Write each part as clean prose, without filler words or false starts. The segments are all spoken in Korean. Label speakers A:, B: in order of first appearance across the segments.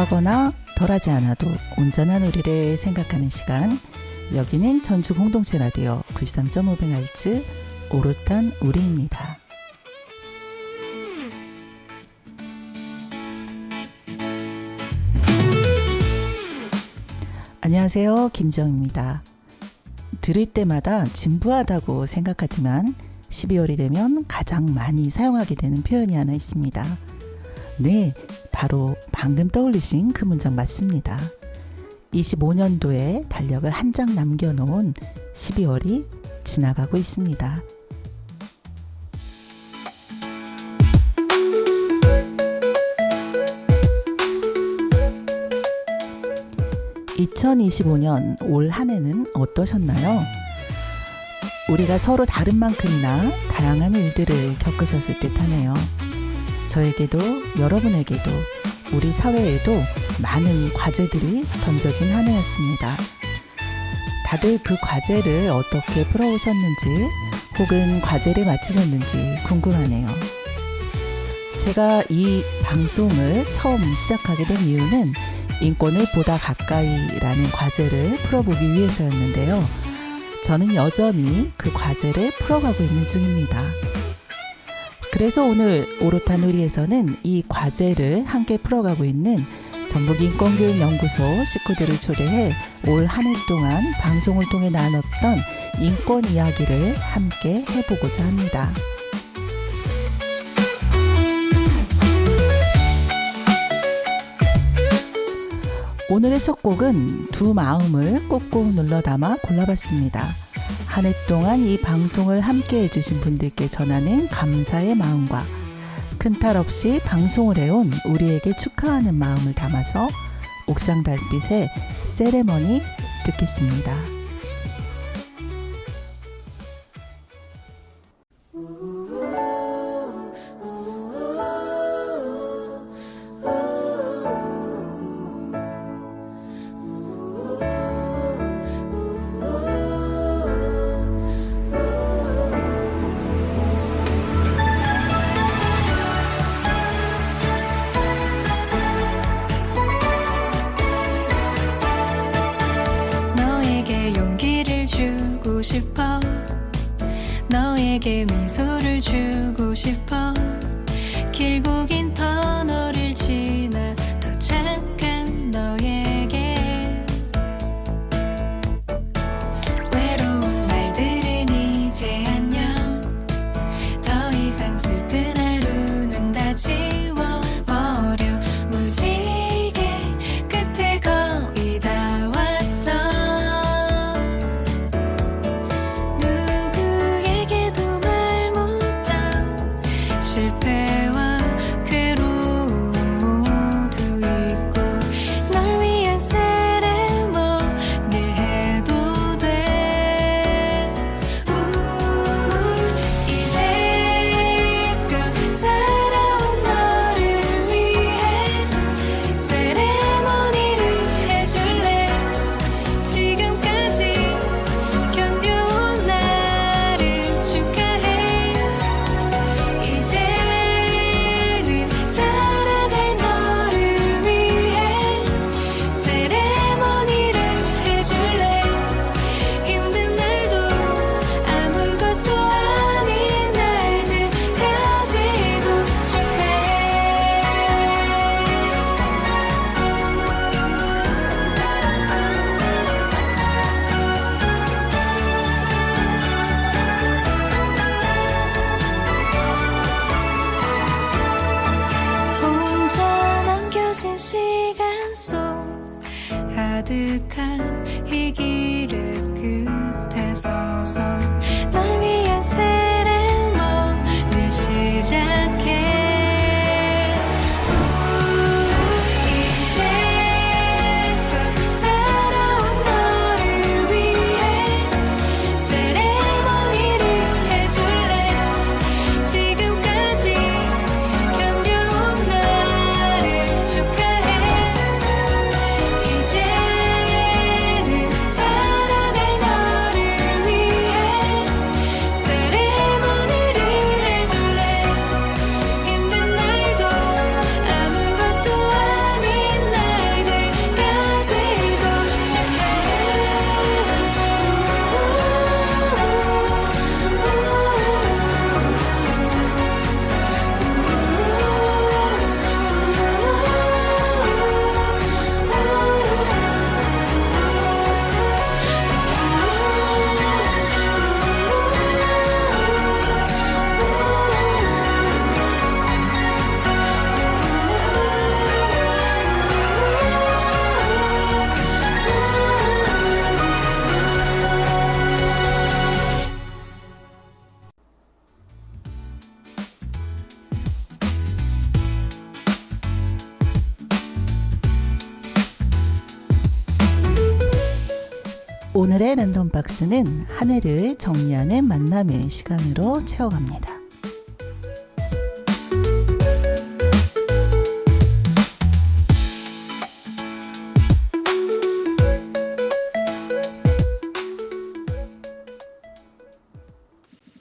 A: 하거나 덜하지 않아도 온전한 우리를 생각하는 시간. 여기는 전주 공동체 라디오 93.5MHz 오롯한 우리입니다. 안녕하세요, 김정입니다. 들을 때마다 진부하다고 생각하지만 12월이 되면 가장 많이 사용하게 되는 표현이 하나 있습니다. 네, 바로 방금 떠올리신 그 문장 맞습니다. 25년도에 달력을 한 장 남겨놓은 12월이 지나가고 있습니다. (2025년) 올 한 해는 어떠셨나요? 우리가 서로 다른 만큼이나 다양한 일들을 겪으셨을 듯 하네요. 저에게도 여러분에게도 우리 사회에도 많은 과제들이 던져진 한 해였습니다. 다들 그 과제를 어떻게 풀어오셨는지 혹은 과제를 맞추셨는지 궁금하네요. 제가 이 방송을 처음 시작하게 된 이유는 인권을 보다 가까이라는 과제를 풀어보기 위해서였는데요. 저는 여전히 그 과제를 풀어가고 있는 중입니다. 그래서 오늘 오롯한 우리에서는 이 과제를 함께 풀어가고 있는 전북인권교육연구소 식구들을 초대해 올 한 해 동안 방송을 통해 나눴던 인권 이야기를 함께 해보고자 합니다. 오늘의 첫 곡은 두 마음을 꾹꾹 눌러 담아 골라봤습니다. 한 해 동안 이 방송을 함께 해주신 분들께 전하는 감사의 마음과 큰 탈 없이 방송을 해온 우리에게 축하하는 마음을 담아서 옥상 달빛의 세레머니 듣겠습니다.
B: 싶어 너에게 미소를 주고 싶어 길고 긴 터널을 지나 도착한 너에게 외로운 날들은 이제 안녕 더 이상 슬픈 하루는 다 지워버려 무지개 끝에 거의 다 왔어 실패와 괴로움 모두 잊고 널 위한 세레머니를 해도 돼 이제껏 살아온 너를 위해 세레머니를 해줄래 지금까지 견뎌온 나를 축하해 이제는 살아갈 너를 위해 세레머니를 해줄래 힘든 날도 아무것도 아닌 날들까지도 혼자 남겨진 시간 속 아득한 이 길의 끝에 서서 널 위한 세레머니를 시작해 이제껏 살아온 너를 위해 세레머니를 해줄래 지금까지 견뎌온 나를 축하해 이제는 살아갈 너를 위해 세레머니를
A: 오늘의 랜덤 박스는 한 해를 정리하는 만남의 시간으로 채워갑니다.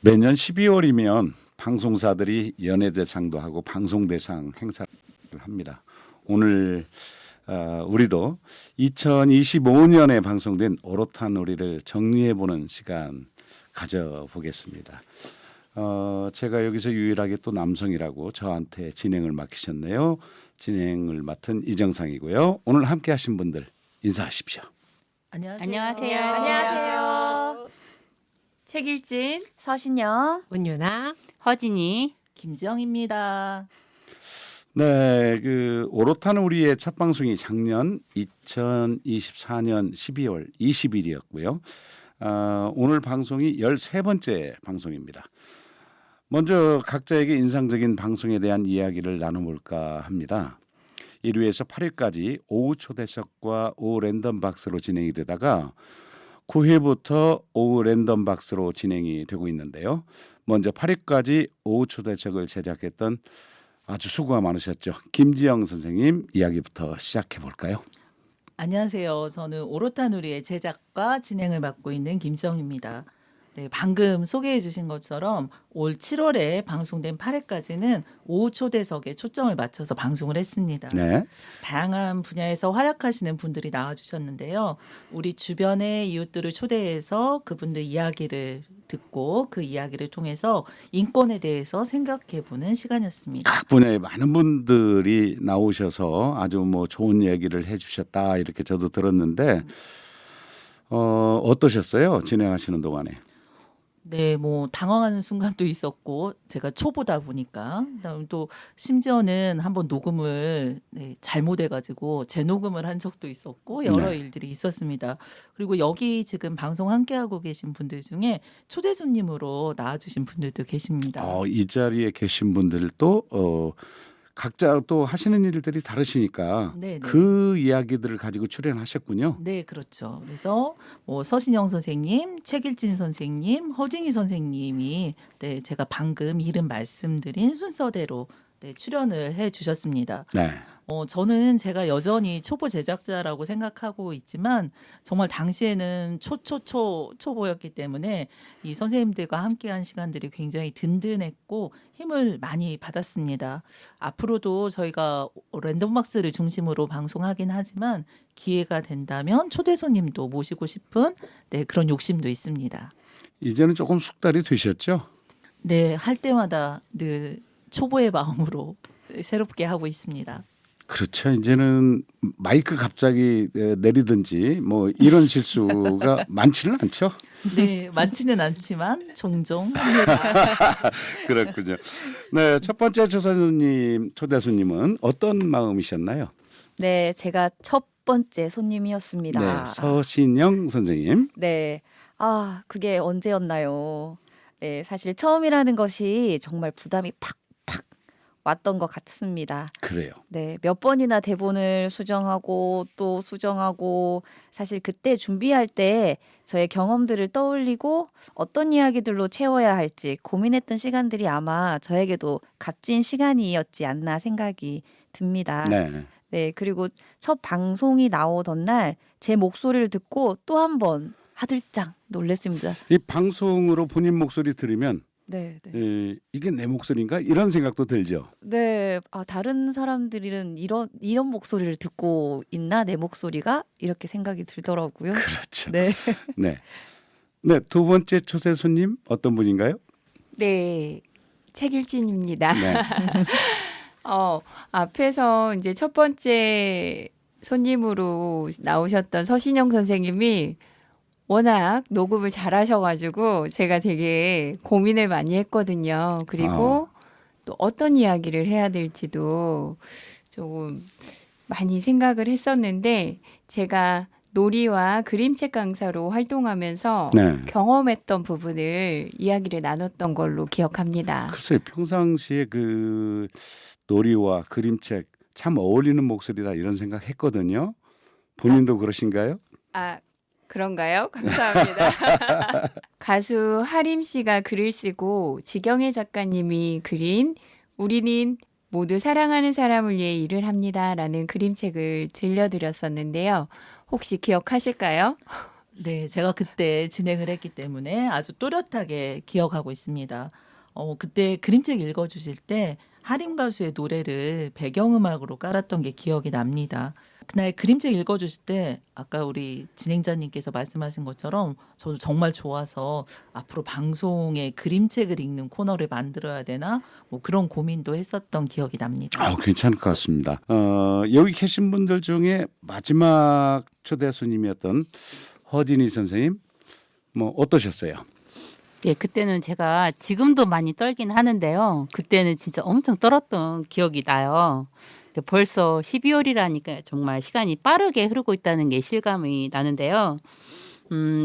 C: 매년 12월이면 방송사들이 연예대상도 하고 방송대상 행사를 합니다. 오늘 우리도 2025년에 방송된 오롯한 우리를 정리해보는 시간 가져보겠습니다. 제가 여기서 유일하게 또 남성이라고 저한테 진행을 맡기셨네요. 진행을 맡은 이정상이고요. 오늘 함께 하신 분들 인사하십시오.
A: 안녕하세요.
D: 안녕하세요.
E: 책일진,
D: 서신영,
E: 은유나,
D: 허진이.
A: 김지영입니다.
C: 네, 그 오롯한 우리의 첫 방송이 작년 2024년 12월 20일이었고요. 오늘 방송이 13번째 방송입니다. 먼저 각자에게 인상적인 방송에 대한 이야기를 나눠볼까 합니다. 1위에서 8위까지 오후 초대석과 오후 랜덤 박스로 진행이 되다가 9회부터 오후 랜덤 박스로 진행이 되고 있는데요. 먼저 8회까지 오후 초대석을 제작했던 아주 수고가 많으셨죠. 김지영 선생님 이야기부터 시작해 볼까요?
A: 안녕하세요. 저는 오롯한 우리의 제작과 진행을 맡고 있는 김지영입니다. 네, 방금 소개해 주신 것처럼 올 7월에 방송된 8회까지는 오후 초대석에 초점을 맞춰서 방송을 했습니다.
C: 네.
A: 다양한 분야에서 활약하시는 분들이 나와주셨는데요. 우리 주변의 이웃들을 초대해서 그분들 이야기를 듣고 그 이야기를 통해서 인권에 대해서 생각해보는 시간이었습니다.
C: 각 분야의 많은 분들이 나오셔서 아주 뭐 좋은 얘기를 해주셨다 이렇게 저도 들었는데 어떠셨어요? 진행하시는 동안에?
A: 네, 뭐 당황하는 순간도 있었고 제가 초보다 보니까 그다음에 또 심지어는 한번 녹음을 잘못해가지고 재녹음을 한 적도 있었고 여러
C: 네.
A: 일들이 있었습니다. 그리고 여기 지금 방송 함께하고 계신 분들 중에 초대 손님으로 나와주신 분들도 계십니다.
C: 이 자리에 계신 분들도 각자 또 하시는 일들이 다르시니까
A: 네, 네.
C: 그 이야기들을 가지고 출연하셨군요.
A: 네, 그렇죠. 그래서 뭐 서신영 선생님, 책일진 선생님, 허진희 선생님이 제가 방금 이름 말씀드린 순서대로 출연을 해 주셨습니다.
C: 네.
A: 저는 제가 여전히 초보 제작자라고 생각하고 있지만 정말 당시에는 초보였기 때문에 이 선생님들과 함께한 시간들이 굉장히 든든했고 힘을 많이 받았습니다. 앞으로도 저희가 랜덤박스를 중심으로 방송하긴 하지만 기회가 된다면 초대 손님도 모시고 싶은 그런 욕심도 있습니다.
C: 이제는 조금 숙달이 되셨죠?
A: 네, 할 때마다 늘 초보의 마음으로 새롭게 하고 있습니다.
C: 그렇죠. 이제는 마이크 갑자기 내리든지 뭐 이런 실수가 많지는 않죠.
A: 네, 많지는 않지만 종종 합니다.
C: 그렇군요. 네, 첫 번째 초대 손님은 어떤 마음이셨나요?
D: 네, 제가 첫 번째 손님이었습니다.
C: 네, 서신영 선생님.
D: 네. 그게 언제였나요? 네, 사실 처음이라는 것이 정말 부담이 팍팍 왔던 것 같습니다.
C: 그래요.
D: 네, 몇 번이나 대본을 수정하고 또 수정하고 사실 그때 준비할 때 저의 경험들을 떠올리고 어떤 이야기들로 채워야 할지 고민했던 시간들이 아마 저에게도 값진 시간이었지 않나 생각이 듭니다.
C: 네.
D: 네, 그리고 첫 방송이 나오던 날 제 목소리를 듣고 또 한 번 하들짱 놀랐습니다.
C: 이 방송으로 본인 목소리 들으면
D: 네, 네.
C: 이게 내 목소리인가 이런 생각도 들죠.
D: 네, 다른 사람들은 이런 목소리를 듣고 있나 내 목소리가 이렇게 생각이 들더라고요.
C: 그렇죠.
D: 네.
C: 네. 네, 두 번째 초대 손님 어떤 분인가요?
E: 네, 책일진입니다.
C: 네.
E: 앞에서 이제 첫 번째 손님으로 나오셨던 서신영 선생님이 워낙 녹음을 잘하셔가지고 제가 되게 고민을 많이 했거든요. 그리고 또 어떤 이야기를 해야 될지도 조금 많이 생각을 했었는데 제가 놀이와 그림책 강사로 활동하면서
C: 네.
E: 경험했던 부분을 이야기를 나눴던 걸로 기억합니다.
C: 글쎄요, 평상시에 그 놀이와 그림책 참 어울리는 목소리다 이런 생각했거든요. 본인도 그러신가요?
E: 그런가요? 감사합니다. 가수 하림 씨가 글을 쓰고 지경애 작가님이 그린 우리는 모두 사랑하는 사람을 위해 일을 합니다라는 그림책을 들려드렸었는데요. 혹시 기억하실까요?
A: 네, 제가 그때 진행을 했기 때문에 아주 또렷하게 기억하고 있습니다. 그때 그림책 읽어주실 때 하림 가수의 노래를 배경음악으로 깔았던 게 기억이 납니다. 그날 그림책 읽어주실 때 아까 우리 진행자님께서 말씀하신 것처럼 저도 정말 좋아서 앞으로 방송에 그림책을 읽는 코너를 만들어야 되나 뭐 그런 고민도 했었던 기억이 납니다.
C: 괜찮을 것 같습니다. 여기 계신 분들 중에 마지막 초대 손님이었던 허진희 선생님 뭐 어떠셨어요?
F: 예, 그때는 제가 지금도 많이 떨긴 하는데요. 그때는 진짜 엄청 떨었던 기억이 나요. 근데 벌써 12월이라니까 정말 시간이 빠르게 흐르고 있다는 게 실감이 나는데요.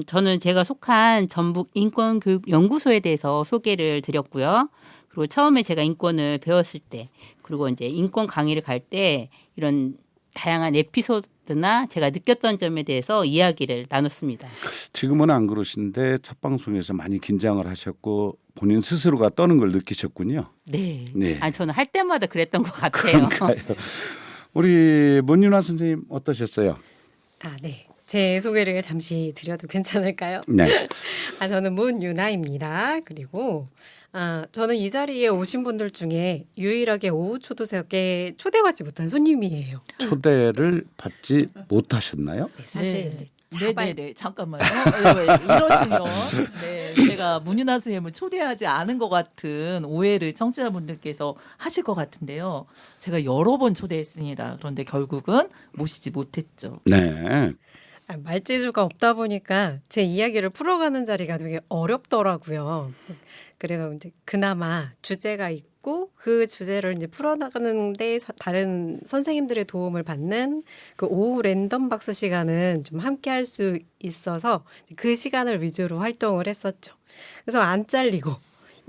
F: 저는 제가 속한 전북 인권교육연구소에 대해서 소개를 드렸고요. 그리고 처음에 제가 인권을 배웠을 때, 그리고 이제 인권 강의를 갈 때 이런 다양한 에피소드나 제가 느꼈던 점에 대해서 이야기를 나눴습니다.
C: 지금은 안 그러신데 첫 방송에서 많이 긴장을 하셨고 본인 스스로가 떠는 걸 느끼셨군요.
F: 네.
C: 네.
F: 아니, 저는 할 때마다 그랬던 것 같아요.
C: 우리 문윤아 선생님 어떠셨어요?
G: 네. 제 소개를 잠시 드려도 괜찮을까요?
C: 네.
G: 저는 문유나입니다. 그리고 저는 이 자리에 오신 분들 중에 유일하게 오후 초대석에 초대받지 못한 손님이에요.
C: 초대를 받지 못하셨나요?
G: 네, 사실
A: 네.
G: 이제 자발
A: 네네네. 잠깐만요. 이러시면 제가 문윤아 선생님을 초대하지 않은 것 같은 오해를 청취자분들께서 하실 것 같은데요. 제가 여러 번 초대했습니다. 그런데 결국은 모시지 못했죠.
C: 네.
G: 말재주가 없다 보니까 제 이야기를 풀어가는 자리가 되게 어렵더라고요. 그래서 이제 그나마 주제가 있고 그 주제를 이제 풀어나가는데 다른 선생님들의 도움을 받는 그 오후 랜덤 박스 시간은 좀 함께 할 수 있어서 그 시간을 위주로 활동을 했었죠. 그래서 안 잘리고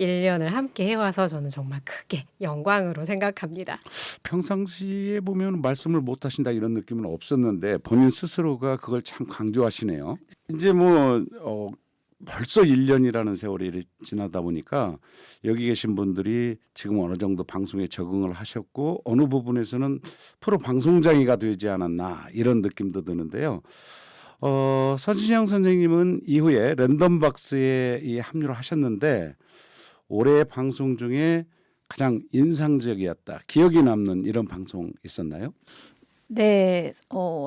G: 1년을 함께 해와서 저는 정말 크게 영광으로 생각합니다.
C: 평상시에 보면 말씀을 못 하신다 이런 느낌은 없었는데 본인 스스로가 그걸 참 강조하시네요. 이제 벌써 1년이라는 세월이 지나다 보니까 여기 계신 분들이 지금 어느 정도 방송에 적응을 하셨고 어느 부분에서는 프로 방송장이가 되지 않았나 이런 느낌도 드는데요. 서진영 선생님은 이후에 랜덤박스에 합류를 하셨는데 올해 방송 중에 가장 인상적이었다, 기억에 남는 이런 방송 있었나요?
D: 네,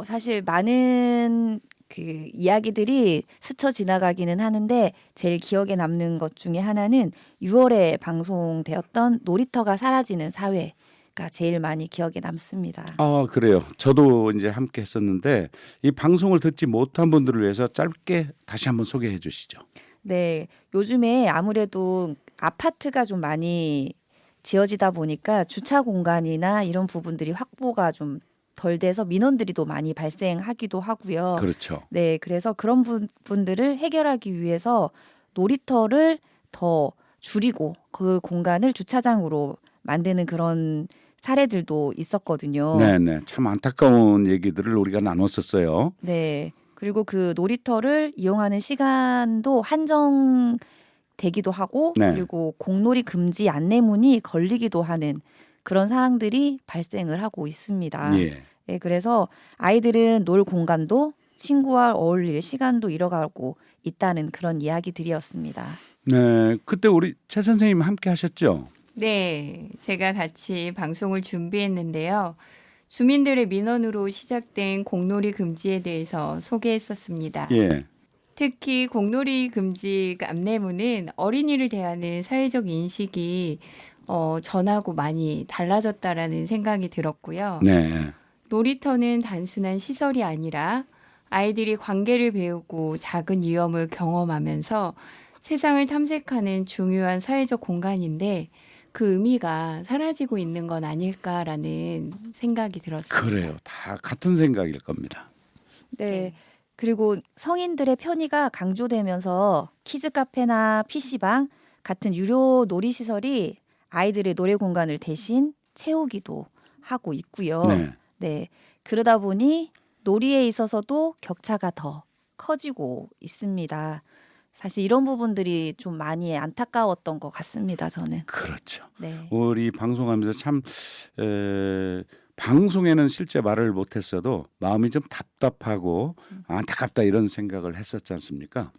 D: 사실 많은 그 이야기들이 스쳐 지나가기는 하는데 제일 기억에 남는 것 중에 하나는 6월에 방송되었던 놀이터가 사라지는 사회가 제일 많이 기억에 남습니다.
C: 그래요. 저도 이제 함께 했었는데 이 방송을 듣지 못한 분들을 위해서 짧게 다시 한번 소개해 주시죠.
D: 네, 요즘에 아무래도 아파트가 좀 많이 지어지다 보니까 주차 공간이나 이런 부분들이 확보가 좀 덜 돼서 민원들이 또 많이 발생하기도 하고요.
C: 그렇죠.
D: 네, 그래서 그런 부분들을 해결하기 위해서 놀이터를 더 줄이고 그 공간을 주차장으로 만드는 그런 사례들도 있었거든요.
C: 네네. 참 안타까운 얘기들을 우리가 나눴었어요.
D: 네, 그리고 그 놀이터를 이용하는 시간도 한정되기도 하고
C: 네.
D: 그리고 공놀이 금지 안내문이 걸리기도 하는 그런 사항들이 발생을 하고 있습니다.
C: 예.
D: 네, 그래서 아이들은 놀 공간도 친구와 어울릴 시간도 잃어가고 있다는 그런 이야기들이었습니다.
C: 네. 그때 우리 최 선생님 함께 하셨죠?
E: 네, 제가 같이 방송을 준비했는데요. 주민들의 민원으로 시작된 공놀이 금지에 대해서 소개했었습니다.
C: 예.
E: 특히 공놀이 금지 안내문은 어린이를 대하는 사회적 인식이 전하고 많이 달라졌다라는 생각이 들었고요.
C: 네.
E: 놀이터는 단순한 시설이 아니라 아이들이 관계를 배우고 작은 위험을 경험하면서 세상을 탐색하는 중요한 사회적 공간인데 그 의미가 사라지고 있는 건 아닐까라는 생각이 들었습니다.
C: 그래요. 다 같은 생각일 겁니다.
D: 네. 그리고 성인들의 편의가 강조되면서 키즈 카페나 PC방 같은 유료 놀이시설이 아이들의 놀이 공간을 대신 채우기도 하고 있고요.
C: 네.
D: 네. 그러다 보니 놀이에 있어서도 격차가 더 커지고 있습니다. 사실 이런 부분들이 좀 많이 안타까웠던 것 같습니다. 저는.
C: 그렇죠.
D: 네.
C: 우리 방송하면서 참 방송에는 실제 말을 못했어도 마음이 좀 답답하고 안타깝다 이런 생각을 했었지 않습니까?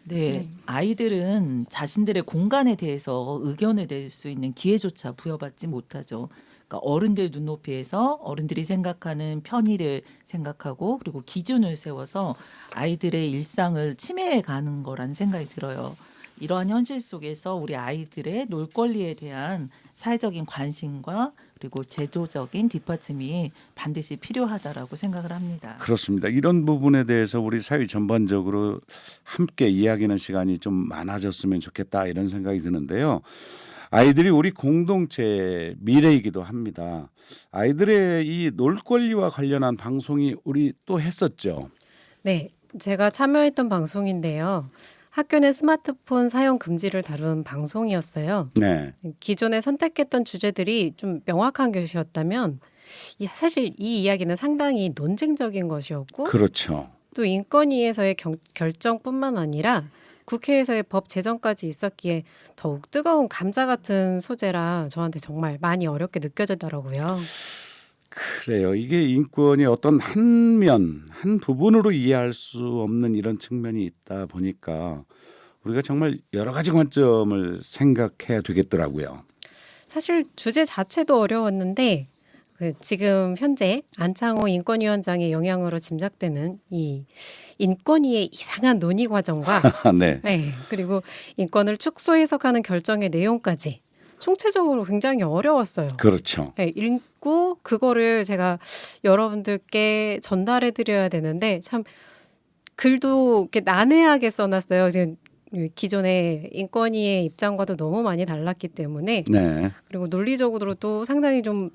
A: 네,
E: 네.
A: 아이들은 자신들의 공간에 대해서 의견을 낼 수 있는 기회조차 부여받지 못하죠. 그러니까 어른들 눈높이에서 어른들이 생각하는 편의를 생각하고 그리고 기준을 세워서 아이들의 일상을 침해해 가는 거라는 생각이 들어요. 이러한 현실 속에서 우리 아이들의 놀 권리에 대한 사회적인 관심과 그리고 제도적인 뒷받침이 반드시 필요하다라고 생각을 합니다.
C: 그렇습니다. 이런 부분에 대해서 우리 사회 전반적으로 함께 이야기하는 시간이 좀 많아졌으면 좋겠다 이런 생각이 드는데요. 아이들이 우리 공동체의 미래이기도 합니다. 아이들의 이 놀 권리와 관련한 방송이 우리 또 했었죠.
G: 네, 제가 참여했던 방송인데요. 학교 내 스마트폰 사용 금지를 다룬 방송이었어요.
C: 네.
G: 기존에 선택했던 주제들이 좀 명확한 것이었다면 사실 이 이야기는 상당히 논쟁적인 것이었고
C: 그렇죠.
G: 또 인권위에서의 결정뿐만 아니라 국회에서의 법 제정까지 있었기에 더욱 뜨거운 감자 같은 소재라 저한테 정말 많이 어렵게 느껴지더라고요.
C: 그래요. 이게 인권이 어떤 한 부분으로 이해할 수 없는 이런 측면이 있다 보니까 우리가 정말 여러 가지 관점을 생각해야 되겠더라고요.
G: 사실 주제 자체도 어려웠는데 지금 현재 안창호 인권위원장의 영향으로 짐작되는 이 인권위의 이상한 논의 과정과
C: 네.
G: 네, 그리고 인권을 축소 해석하는 결정의 내용까지 총체적으로 굉장히 어려웠어요.
C: 그렇죠.
G: 네, 읽고 그거를 제가 여러분들께 전달해 드려야 되는데 참 글도 이렇게 난해하게 써놨어요. 지금 기존의 인권위의 입장과도 너무 많이 달랐기 때문에
C: 네.
G: 그리고 논리적으로도 상당히 좀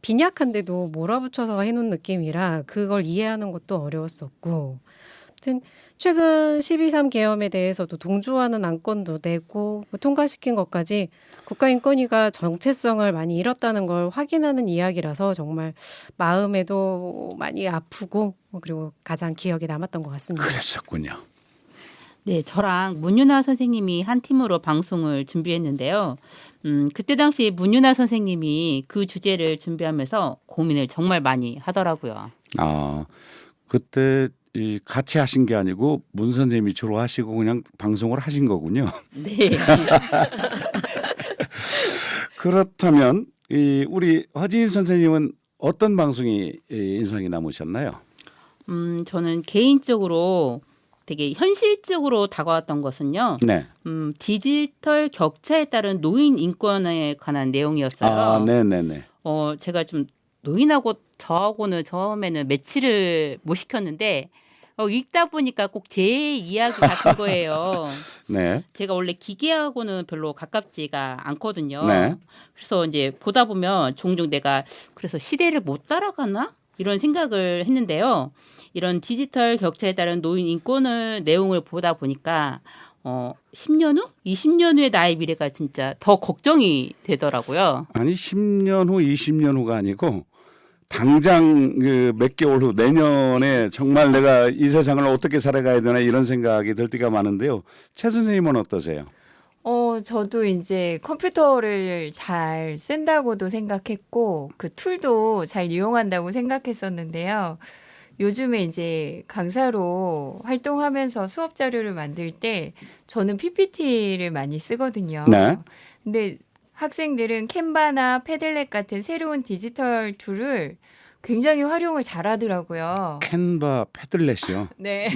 G: 빈약한데도 몰아붙여서 해놓은 느낌이라 그걸 이해하는 것도 어려웠었고 아무튼 최근 12.3 계엄에 대해서도 동조하는 안건도 내고 통과시킨 것까지 국가인권위가 정체성을 많이 잃었다는 걸 확인하는 이야기라서 정말 마음에도 많이 아프고 그리고 가장 기억에 남았던 것 같습니다.
C: 그랬었군요.
F: 네, 저랑 문유나 선생님이 한 팀으로 방송을 준비했는데요. 그때 당시 문유나 선생님이 그 주제를 준비하면서 고민을 정말 많이 하더라고요.
C: 아, 그때 같이 하신 게 아니고 문 선생님이 주로 하시고 그냥 방송을 하신 거군요.
F: 네.
C: 그렇다면 우리 허지인 선생님은 어떤 방송이 인상이 남으셨나요?
F: 저는 개인적으로 되게 현실적으로 다가왔던 것은요.
C: 네.
F: 디지털 격차에 따른 노인 인권에 관한 내용이었어요.
C: 아, 네네네.
F: 제가 좀 노인하고 저하고는 처음에는 매치를 못 시켰는데 읽다 보니까 꼭 제 이야기 같은 거예요.
C: 네.
F: 제가 원래 기계하고는 별로 가깝지가 않거든요.
C: 네.
F: 그래서 이제 보다 보면 종종 내가 그래서 시대를 못 따라가나? 이런 생각을 했는데요. 이런 디지털 격차에 따른 노인 인권을 내용을 보다 보니까 10년 후? 20년 후의 나의 미래가 진짜 더 걱정이 되더라고요.
C: 아니 10년 후, 20년 후가 아니고 당장 몇 개월 후 내년에 정말 내가 이 세상을 어떻게 살아가야 되나 이런 생각이 들 때가 많은데요. 최 선생님은 어떠세요?
E: 저도 이제 컴퓨터를 잘 쓴다고도 생각했고 그 툴도 잘 이용한다고 생각했었는데요. 요즘에 이제 강사로 활동하면서 수업 자료를 만들 때 저는 PPT를 많이 쓰거든요.
C: 네.
E: 근데 학생들은 캔바나 패들렛 같은 새로운 디지털 툴을 굉장히 활용을 잘하더라고요.
C: 캔바 패들렛이요.
E: 네.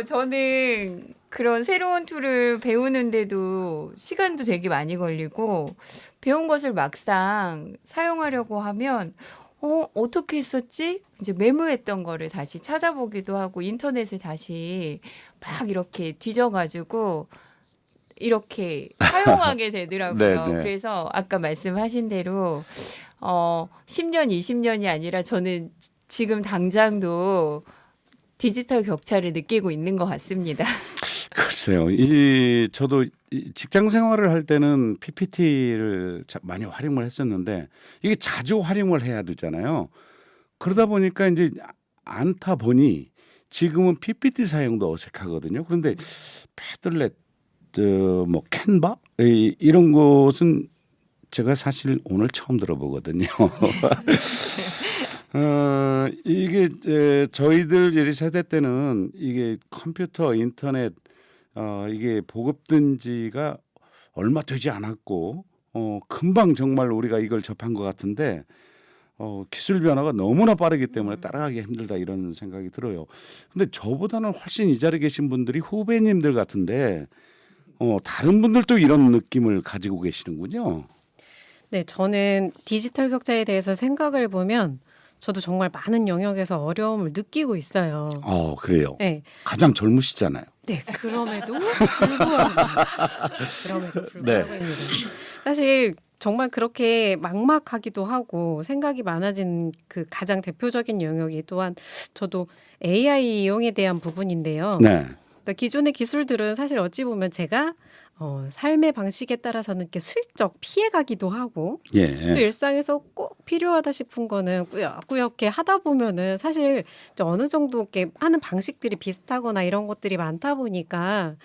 E: 저는 그런 새로운 툴을 배우는데도 시간도 되게 많이 걸리고 배운 것을 막상 사용하려고 하면 어떻게 했었지? 이제 메모했던 거를 다시 찾아보기도 하고 인터넷에 다시 막 이렇게 뒤져가지고 이렇게 사용하게 되더라고요.
C: 네, 네.
E: 그래서 아까 말씀하신 대로 10년, 20년이 아니라 저는 지금 당장도 디지털 격차를 느끼고 있는 것 같습니다.
C: 글쎄요. 저도 직장 생활을 할 때는 PPT를 많이 활용을 했었는데 이게 자주 활용을 해야 되잖아요. 그러다 보니까 이제 않다 보니 지금은 PPT 사용도 어색하거든요. 그런데 패들렛, 뭐 캔바 이런 것은 제가 사실 오늘 처음 들어보거든요. 이게 저희들 이 세대 때는 이게 컴퓨터, 인터넷 이게 보급된 지가 얼마 되지 않았고 금방 정말 우리가 이걸 접한 것 같은데 기술 변화가 너무나 빠르기 때문에 따라가기 힘들다 이런 생각이 들어요. 근데 저보다는 훨씬 이 자리에 계신 분들이 후배님들 같은데 다른 분들도 이런 느낌을 가지고 계시는군요.
G: 네, 저는 디지털 격차에 대해서 생각을 보면 저도 정말 많은 영역에서 어려움을 느끼고 있어요.
C: 그래요.
G: 네,
C: 가장 젊으시잖아요.
G: 네, 그럼에도 불구하고
C: 네.
G: 사실 정말 그렇게 막막하기도 하고 생각이 많아진 그 가장 대표적인 영역이 또한 저도 AI 이용에 대한 부분인데요.
C: 네.
G: 그러니까 기존의 기술들은 사실 어찌 보면 제가 삶의 방식에 따라서는 이렇게 슬쩍 피해가기도 하고 또
C: 예.
G: 일상에서 꼭 필요하다 싶은 거는 꾸역꾸역게 하다 보면은 사실 이제 어느 정도 이렇게 하는 방식들이 비슷하거나 이런 것들이 많다 보니까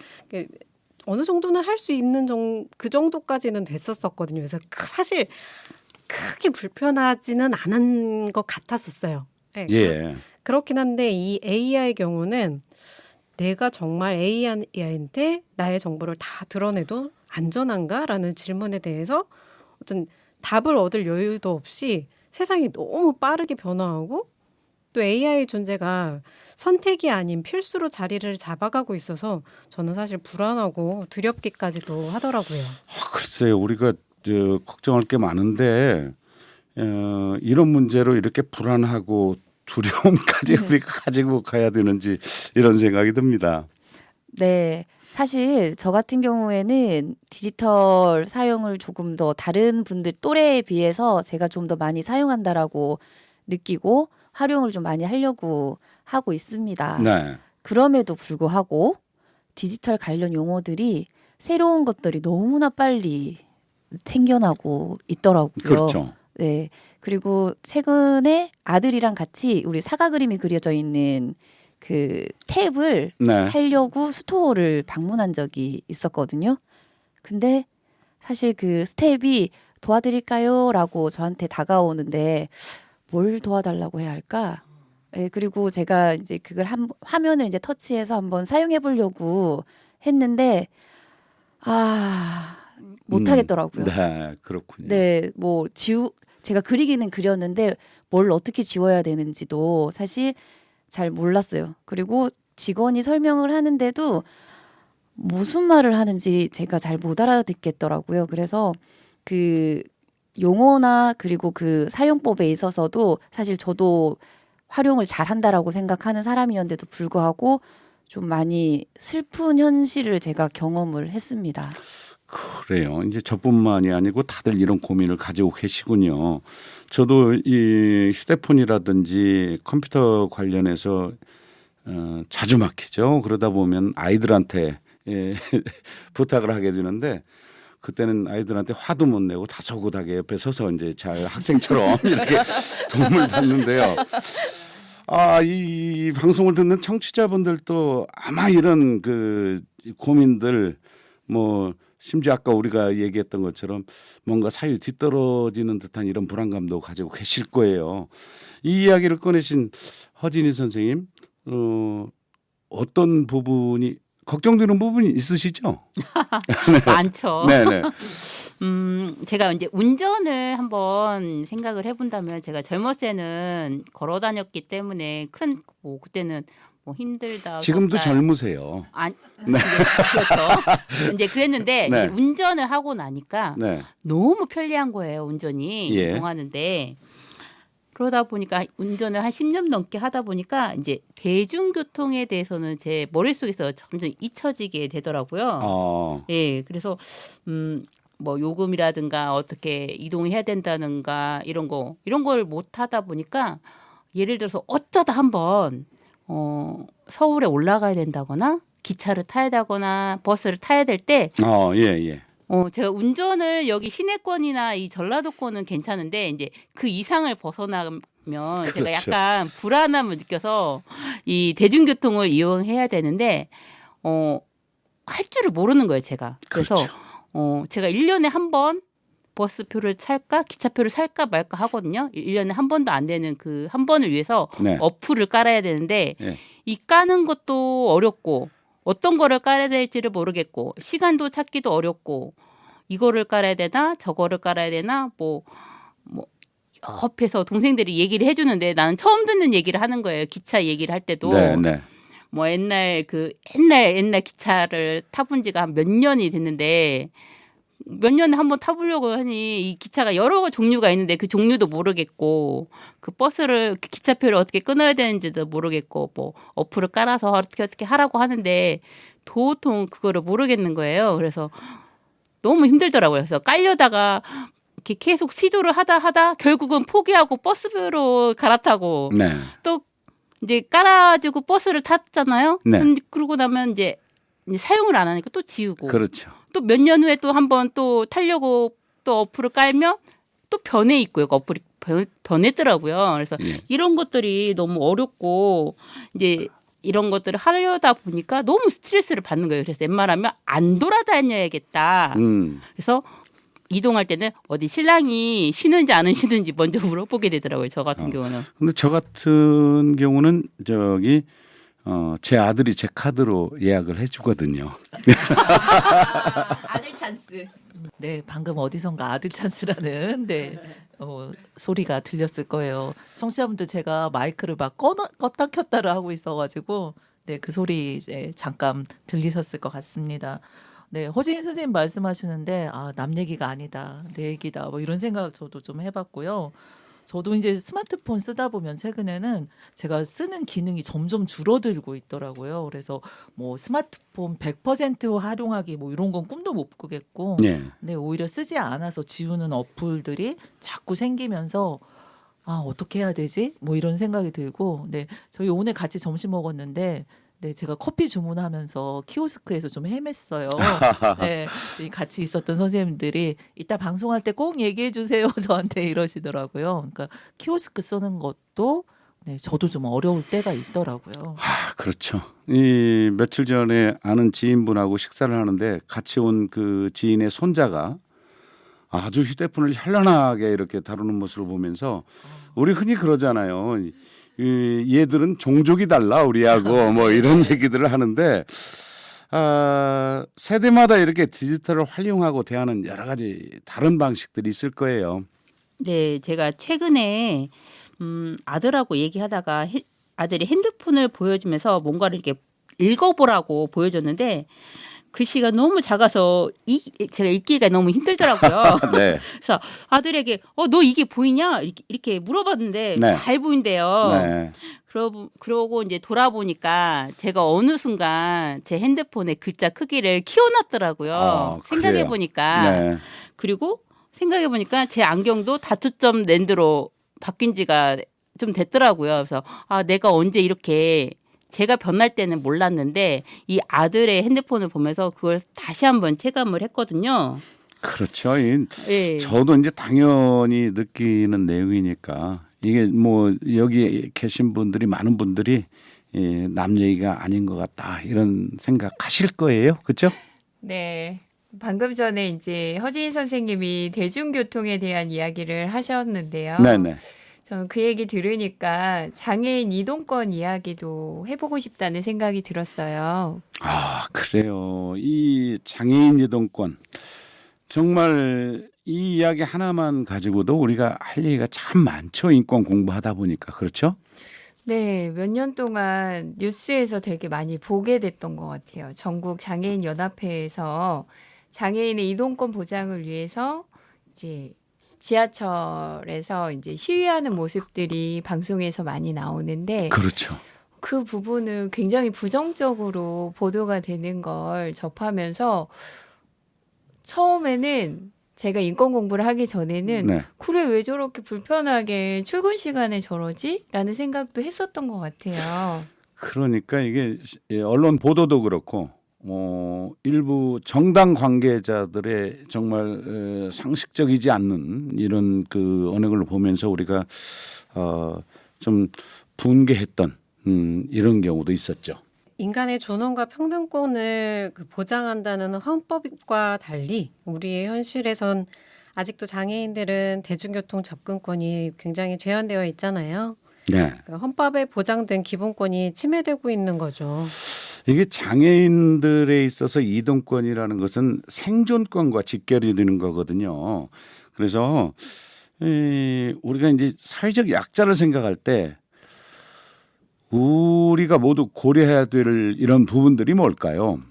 G: 어느 정도는 할 수 있는 그 정도까지는 됐었거든요. 그래서 사실 크게 불편하지는 않은 것 같았었어요. 네,
C: 예.
G: 그렇긴 한데 이 AI 경우는 내가 정말 AI한테 나의 정보를 다 드러내도 안전한가라는 질문에 대해서 어떤 답을 얻을 여유도 없이 세상이 너무 빠르게 변화하고 또 AI 존재가 선택이 아닌 필수로 자리를 잡아가고 있어서 저는 사실 불안하고 두렵기까지도 하더라고요.
C: 글쎄요. 우리가 걱정할 게 많은데 이런 문제로 이렇게 불안하고 두려움까지 우리가 가지고 가야 되는지 이런 생각이 듭니다.
D: 네. 사실 저 같은 경우에는 디지털 사용을 조금 더 다른 분들 또래에 비해서 제가 좀 더 많이 사용한다라고 느끼고 활용을 좀 많이 하려고 하고 있습니다.
C: 네.
D: 그럼에도 불구하고 디지털 관련 용어들이 새로운 것들이 너무나 빨리 생겨나고 있더라고요.
C: 그렇죠.
D: 네. 그리고 최근에 아들이랑 같이 우리 사과 그림이 그려져 있는 그 탭을
C: 네.
D: 사려고 스토어를 방문한 적이 있었거든요. 근데 사실 그 스텝이 도와드릴까요? 라고 저한테 다가오는데 뭘 도와달라고 해야 할까? 예, 그리고 제가 이제 그걸 화면을 이제 터치해서 한번 사용해 보려고 했는데 못 하겠더라고요.
C: 네, 그렇군요.
D: 네, 뭐 제가 그리기는 그렸는데 뭘 어떻게 지워야 되는지도 사실 잘 몰랐어요. 그리고 직원이 설명을 하는데도 무슨 말을 하는지 제가 잘 못 알아듣겠더라고요. 그래서 그 용어나 그리고 그 사용법에 있어서도 사실 저도 활용을 잘한다라고 생각하는 사람이었는데도 불구하고 좀 많이 슬픈 현실을 제가 경험을 했습니다.
C: 그래요. 이제 저뿐만이 아니고 다들 이런 고민을 가지고 계시군요. 저도 이 휴대폰이라든지 컴퓨터 관련해서 자주 막히죠. 그러다 보면 아이들한테 부탁을 하게 되는데 그때는 아이들한테 화도 못 내고 다소곳하게 옆에 서서 이제 잘 학생처럼 이렇게 도움을 받는데요. 이 방송을 듣는 청취자분들도 아마 이런 그 고민들 뭐 심지어 아까 우리가 얘기했던 것처럼 뭔가 사유 뒤떨어지는 듯한 이런 불안감도 가지고 계실 거예요. 이 이야기를 꺼내신 허진희 선생님, 어떤 부분이 걱정되는 부분이 있으시죠?
F: 많죠.
C: 네네.
F: 제가 이제 운전을 한번 생각을 해본다면 제가 젊었을 때는 걸어 다녔기 때문에 뭐 그때는 뭐 힘들다.
C: 지금도
F: 그러니까
C: 젊으세요.
F: 아니, 그렇죠. 이제 그랬는데
C: 네.
F: 이제 운전을 하고 나니까
C: 네.
F: 너무 편리한 거예요. 운전이
C: 예.
F: 이동하는데 그러다 보니까 운전을 한 10년 넘게 하다 보니까 이제 대중교통에 대해서는 제 머릿속에서 점점 잊혀지게 되더라고요. 예, 그래서 뭐 요금이라든가 어떻게 이동해야 된다든가 이런 걸 못 하다 보니까 예를 들어서 어쩌다 한번 서울에 올라가야 된다거나 기차를 타야 되거나 버스를 타야 될 때
C: 예.
F: 제가 운전을 여기 시내권이나 이 전라도권은 괜찮은데 이제 그 이상을 벗어나면 제가
C: 그렇죠.
F: 약간 불안함을 느껴서 이 대중교통을 이용해야 되는데 할 줄을 모르는 거예요, 제가. 그래서
C: 그렇죠.
F: 제가 1년에 한 번 버스표를 살까 기차표를 살까 말까 하거든요. 1년에 한 번도 안 되는 그 한 번을 위해서
C: 네.
F: 어플을 깔아야 되는데
C: 네.
F: 이 까는 것도 어렵고 어떤 거를 깔아야 될지를 모르겠고 시간도 찾기도 어렵고 이거를 깔아야 되나 저거를 깔아야 되나 뭐 옆에서 동생들이 얘기를 해주는데 나는 처음 듣는 얘기를 하는 거예요. 기차 얘기를 할 때도
C: 네, 네.
F: 뭐 옛날 기차를 타본 지가 한 몇 년이 됐는데 몇 년에 한 번 타보려고 하니 이 기차가 여러 종류가 있는데 그 종류도 모르겠고 그 버스를 그 기차표를 어떻게 끊어야 되는지도 모르겠고 뭐 어플을 깔아서 어떻게 하라고 하는데 도통 그거를 모르겠는 거예요. 그래서 너무 힘들더라고요. 그래서 깔려다가 이렇게 계속 시도를 하다 결국은 포기하고 버스로 갈아타고
C: 네.
F: 또 이제 깔아가지고 버스를 탔잖아요.
C: 네.
F: 그러고 나면 이제 사용을 안 하니까 또 지우고
C: 그렇죠.
F: 또 몇 년 후에 또 한번 또 타려고 또 어플을 깔면 또 변해 있고요. 그 어플이 변했더라고요. 그래서
C: 예.
F: 이런 것들이 너무 어렵고 이제 이런 것들을 하려다 보니까 너무 스트레스를 받는 거예요. 그래서 웬만하면 안 돌아다녀야겠다. 그래서 이동할 때는 어디 신랑이 쉬는지 안 쉬는지 먼저 물어보게 되더라고요. 저 같은 경우는.
C: 근데 저 같은 경우는 제 아들이 제 카드로 예약을 해주거든요.
F: 아들 찬스.
A: 네, 방금 어디선가 아들 찬스라는 소리가 들렸을 거예요. 청취자분들 제가 마이크를 막 껐다 켰다를 하고 있어가지고 그 소리 이제 잠깐 들리셨을 것 같습니다. 네, 허진 선생님 말씀하시는데 남 얘기가 아니다, 내 얘기다 뭐 이런 생각 저도 좀 해봤고요. 저도 이제 스마트폰 쓰다 보면 최근에는 제가 쓰는 기능이 점점 줄어들고 있더라고요. 그래서 뭐 스마트폰 100% 활용하기 뭐 이런 건 꿈도 못 꾸겠고,
C: 네.
A: 네, 오히려 쓰지 않아서 지우는 어플들이 자꾸 생기면서 어떻게 해야 되지? 뭐 이런 생각이 들고, 네, 저희 오늘 같이 점심 먹었는데. 네, 제가 커피 주문하면서 키오스크에서 좀 헤맸어요. 네, 이 같이 있었던 선생님들이 이따 방송할 때 꼭 얘기해 주세요. 저한테 이러시더라고요. 그러니까 키오스크 쓰는 것도 저도 좀 어려울 때가 있더라고요.
C: 그렇죠. 이 며칠 전에 아는 지인분하고 식사를 하는데 같이 온 그 지인의 손자가 아주 휴대폰을 현란하게 이렇게 다루는 모습을 보면서 우리 흔히 그러잖아요. 얘들은 종족이 달라 우리하고 뭐 이런 얘기들을 하는데 세대마다 이렇게 디지털을 활용하고 대하는 여러 가지 다른 방식들이 있을 거예요.
F: 네, 제가 최근에 아들하고 얘기하다가 아들이 핸드폰을 보여주면서 뭔가를 이렇게 읽어보라고 보여줬는데 글씨가 너무 작아서 제가 읽기가 너무 힘들더라고요.
C: 네.
F: 그래서 아들에게 너 이게 보이냐 이렇게 물어봤는데
C: 네.
F: 잘 보인대요.
C: 네.
F: 그러고 이제 돌아보니까 제가 어느 순간 제 핸드폰의 글자 크기를 키워놨더라고요. 생각해 보니까.
C: 네.
F: 그리고 생각해 보니까 제 안경도 다투점 랜드로 바뀐 지가 좀 됐더라고요. 그래서 내가 언제 이렇게 제가 변할 때는 몰랐는데 이 아들의 핸드폰을 보면서 그걸 다시 한번 체감을 했거든요.
C: 그렇죠.
F: 예.
C: 저도 이제 당연히 느끼는 내용이니까 이게 뭐 여기 계신 분들이 많은 분들이 남 얘기가 아닌 것 같다 이런 생각하실 거예요, 그렇죠?
E: 네. 방금 전에 이제 허진 선생님이 대중교통에 대한 이야기를 하셨는데요.
C: 네네.
E: 저는 그 얘기 들으니까 장애인 이동권 이야기도 해보고 싶다는 생각이 들었어요.
C: 그래요. 이 장애인 이동권 정말 이 이야기 하나만 가지고도 우리가 할 얘기가 참 많죠. 인권 공부하다 보니까 그렇죠?
E: 네, 몇 년 동안 뉴스에서 되게 많이 보게 됐던 것 같아요. 전국 장애인 연합회에서 장애인의 이동권 보장을 위해서 이제 지하철에서 이제 시위하는 모습들이 방송에서 많이 나오는데
C: 그렇죠.
E: 그 부분을 굉장히 부정적으로 보도가 되는 걸 접하면서 처음에는 제가 인권 공부를 하기 전에는
C: 네.
E: 그래 왜 저렇게 불편하게 출근 시간에 저러지? 라는 생각도 했었던 것 같아요.
C: 그러니까 이게 언론 보도도 그렇고 일부 정당 관계자들의 정말 상식적이지 않는 이런 그 언행을 보면서 우리가 좀 분개했던 이런 경우도 있었죠.
G: 인간의 존엄과 평등권을 보장한다는 헌법과 달리 우리의 현실에선 아직도 장애인들은 대중교통 접근권이 굉장히 제한되어 있잖아요.
C: 네.
G: 그러니까 헌법에 보장된 기본권이 침해되고 있는 거죠.
C: 이게 장애인들에 있어서 이동권이라는 것은 생존권과 직결이 되는 거거든요. 그래서 우리가 이제 사회적 약자를 생각할 때 우리가 모두 고려해야 될 이런 부분들이 뭘까요?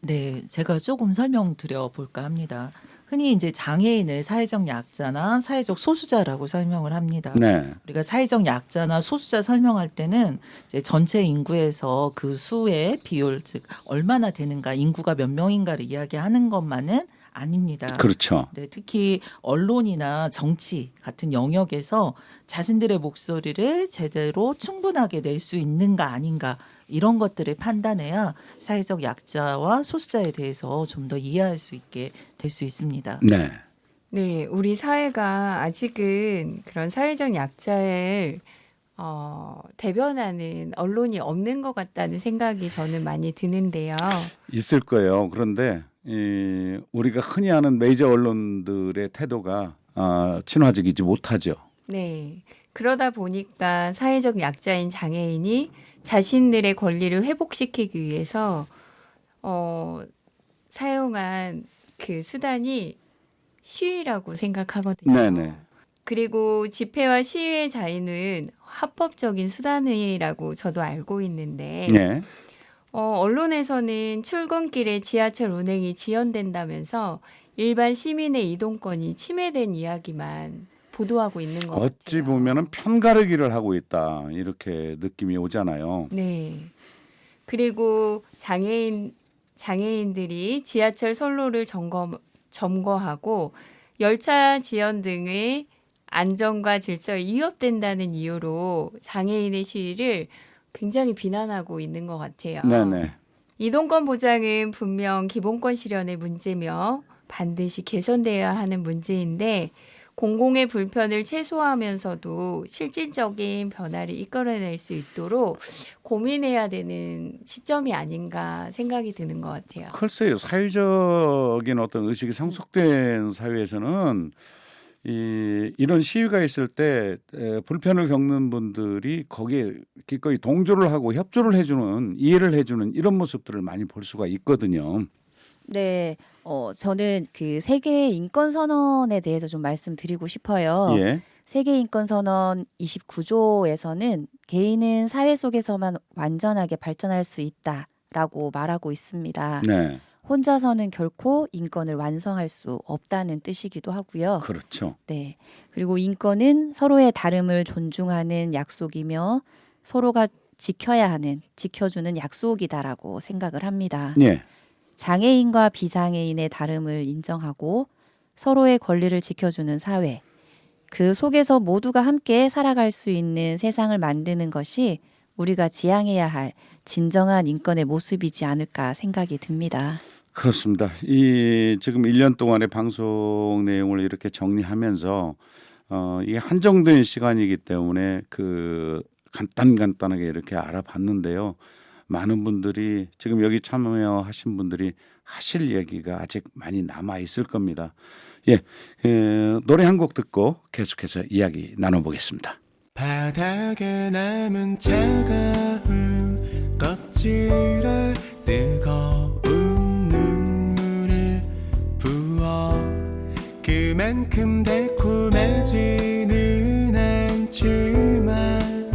A: 네, 제가 조금 설명드려 볼까 합니다. 흔히 이제 장애인을 사회적 약자나 사회적 소수자라고 설명을 합니다.
C: 네.
A: 우리가 사회적 약자나 소수자 설명할 때는 이제 전체 인구에서 그 수의 비율, 즉 얼마나 되는가, 인구가 몇 명인가를 이야기하는 것만은 아닙니다.
C: 그렇죠.
A: 네, 특히 언론이나 정치 같은 영역에서 자신들의 목소리를 제대로 충분하게 낼 수 있는가 아닌가 이런 것들을 판단해야 사회적 약자와 소수자에 대해서 좀 더 이해할 수 있게 될 수 있습니다.
C: 네.
E: 네, 우리 사회가 아직은 그런 사회적 약자를 대변하는 언론이 없는 것 같다는 생각이 저는 많이 드는데요.
C: 있을 거예요. 그런데 우리가 흔히 아는 메이저 언론들의 태도가 친화적이지 못하죠.
E: 네. 그러다 보니까 사회적 약자인 장애인이 자신들의 권리를 회복시키기 위해서 사용한 그 수단이 시위라고 생각하거든요.
C: 네네.
E: 그리고 집회와 시위의 자유는 합법적인 수단이라고 저도 알고 있는데
C: 네.
E: 언론에서는 출근길에 지하철 운행이 지연된다면서 일반 시민의 이동권이 침해된 이야기만 보도하고 있는 것 같아요.
C: 어찌 보면은 편가르기를 하고 있다 이렇게 느낌이 오잖아요.
E: 네. 그리고 장애인들이 지하철 선로를 점거하고 열차 지연 등의 안전과 질서에 위협된다는 이유로 장애인의 시위를 굉장히 비난하고 있는 것 같아요.
C: 네네.
E: 이동권 보장은 분명 기본권 실현의 문제며 반드시 개선되어야 하는 문제인데 공공의 불편을 최소화하면서도 실질적인 변화를 이끌어낼 수 있도록 고민해야 되는 시점이 아닌가 생각이 드는 것 같아요.
C: 글쎄요. 사회적인 어떤 의식이 성숙된 사회에서는 이런 시위가 있을 때 불편을 겪는 분들이 거기에 기꺼이 동조를 하고 협조를 해주는 이해를 해주는 이런 모습들을 많이 볼 수가 있거든요.
D: 네, 저는 그 세계 인권 선언에 대해서 좀 말씀드리고 싶어요.
C: 예.
D: 세계 인권 선언 29조에서는 개인은 사회 속에서만 완전하게 발전할 수 있다라고 말하고 있습니다.
C: 네.
D: 혼자서는 결코 인권을 완성할 수 없다는 뜻이기도 하고요.
C: 그렇죠.
D: 네. 그리고 인권은 서로의 다름을 존중하는 약속이며 서로가 지켜주는 약속이다라고 생각을 합니다.
C: 예.
D: 장애인과 비장애인의 다름을 인정하고 서로의 권리를 지켜주는 사회, 그 속에서 모두가 함께 살아갈 수 있는 세상을 만드는 것이 우리가 지향해야 할 진정한 인권의 모습이지 않을까 생각이 듭니다.
C: 그렇습니다. 이 지금 1년 동안의 방송 내용을 이렇게 정리하면서 이게 한정된 시간이기 때문에 그 간단하게 이렇게 알아봤는데요. 많은 분들이 지금 여기 참여하신 분들이 하실 얘기가 아직 많이 남아 있을 겁니다. 예, 노래 한 곡 듣고 계속해서 이야기 나눠보겠습니다.
H: 바닥에 남은 차가운 껍질에 뜨거운 눈물을 부어 그만큼 달콤하지는 않지만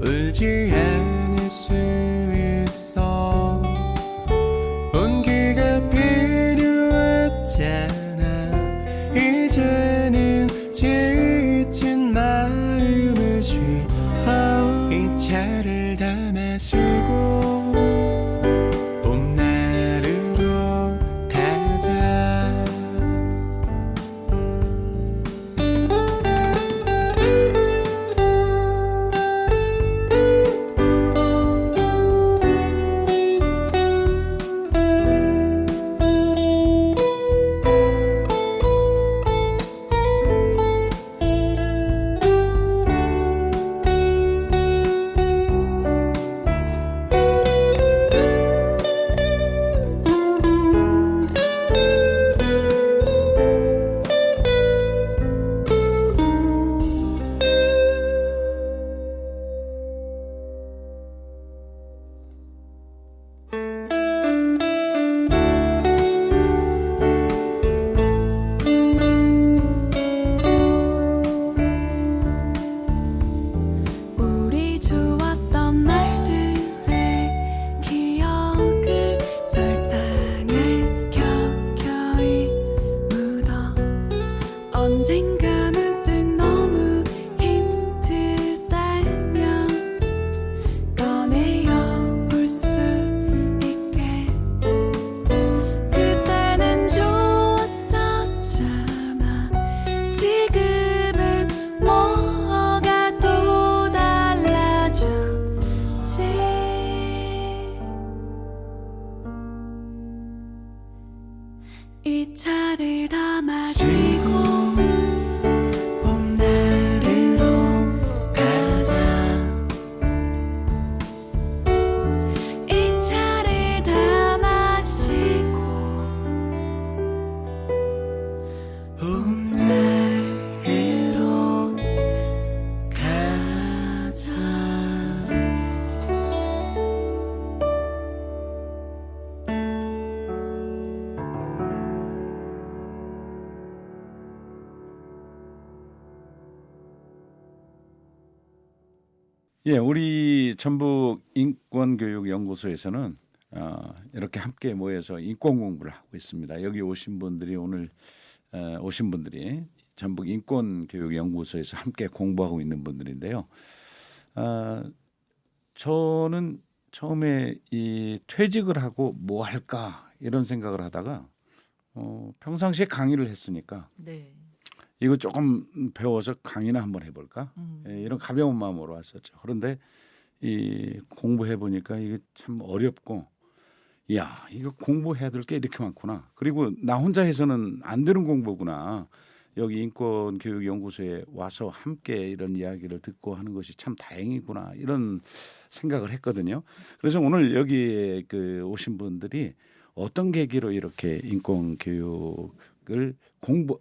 H: 울지 않을 수 있어 온기가 필요했잖아 이제는 지친 마음을 쉬어 이 차를 다 마시고 봄나루로 가자
B: 이 차를 다 마시고 봄나르러 가자 이 차를 다 마시고
H: 봄나르러 가자.
C: 예, 우리 전북 인권교육연구소에서는 이렇게 함께 모여서 인권 공부를 하고 있습니다. 여기 오신 분들이 오늘 오신 분들이 전북 인권교육연구소에서 함께 공부하고 있는 분들인데요. 저는 처음에 이 퇴직을 하고 뭐 할까 이런 생각을 하다가 평상시에 강의를 했으니까
A: 네.
C: 이거 조금 배워서 강의나 한번 해볼까? 예, 이런 가벼운 마음으로 왔었죠. 그런데 이 공부해 보니까 이게 참 어렵고, 야 이거 공부해야 될 게 이렇게 많구나. 그리고 나 혼자 해서는 안 되는 공부구나. 여기 인권교육연구소에 와서 함께 이런 이야기를 듣고 하는 것이 참 다행이구나 이런 생각을 했거든요. 그래서 오늘 여기에 오신 분들이 어떤 계기로 이렇게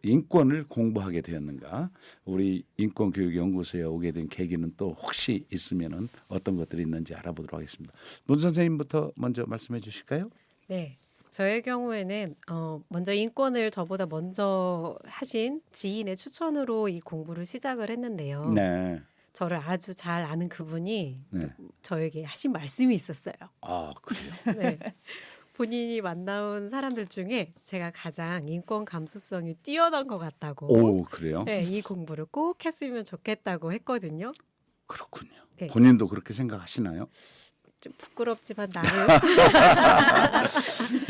C: 인권을 공부하게 되었는가? 우리 인권교육연구소에 오게 된 계기는 또 혹시 있으면은 어떤 것들이 있는지 알아보도록 하겠습니다. 문 선생님부터 먼저 말씀해 주실까요?
G: 네. 저의 경우에는 먼저 인권을 저보다 먼저 하신 지인의 추천으로 이 공부를 시작을 했는데요.
C: 네.
G: 저를 아주 잘 아는 그분이
C: 네.
G: 저에게 하신 말씀이 있었어요.
C: 아 그래요.
G: 네. 본인이 만나온 사람들 중에 제가 가장 인권 감수성이 뛰어난 것 같다고.
C: 오 그래요?
G: 네, 이 공부를 꼭 했으면 좋겠다고 했거든요.
C: 그렇군요.
G: 네.
C: 본인도 그렇게 생각하시나요?
G: 좀 부끄럽지만 나름.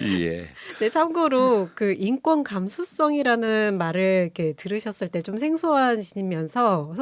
C: 예.
G: 네, 참고로 그 인권 감수성이라는 말을 이렇게 들으셨을 때 좀 생소하시면서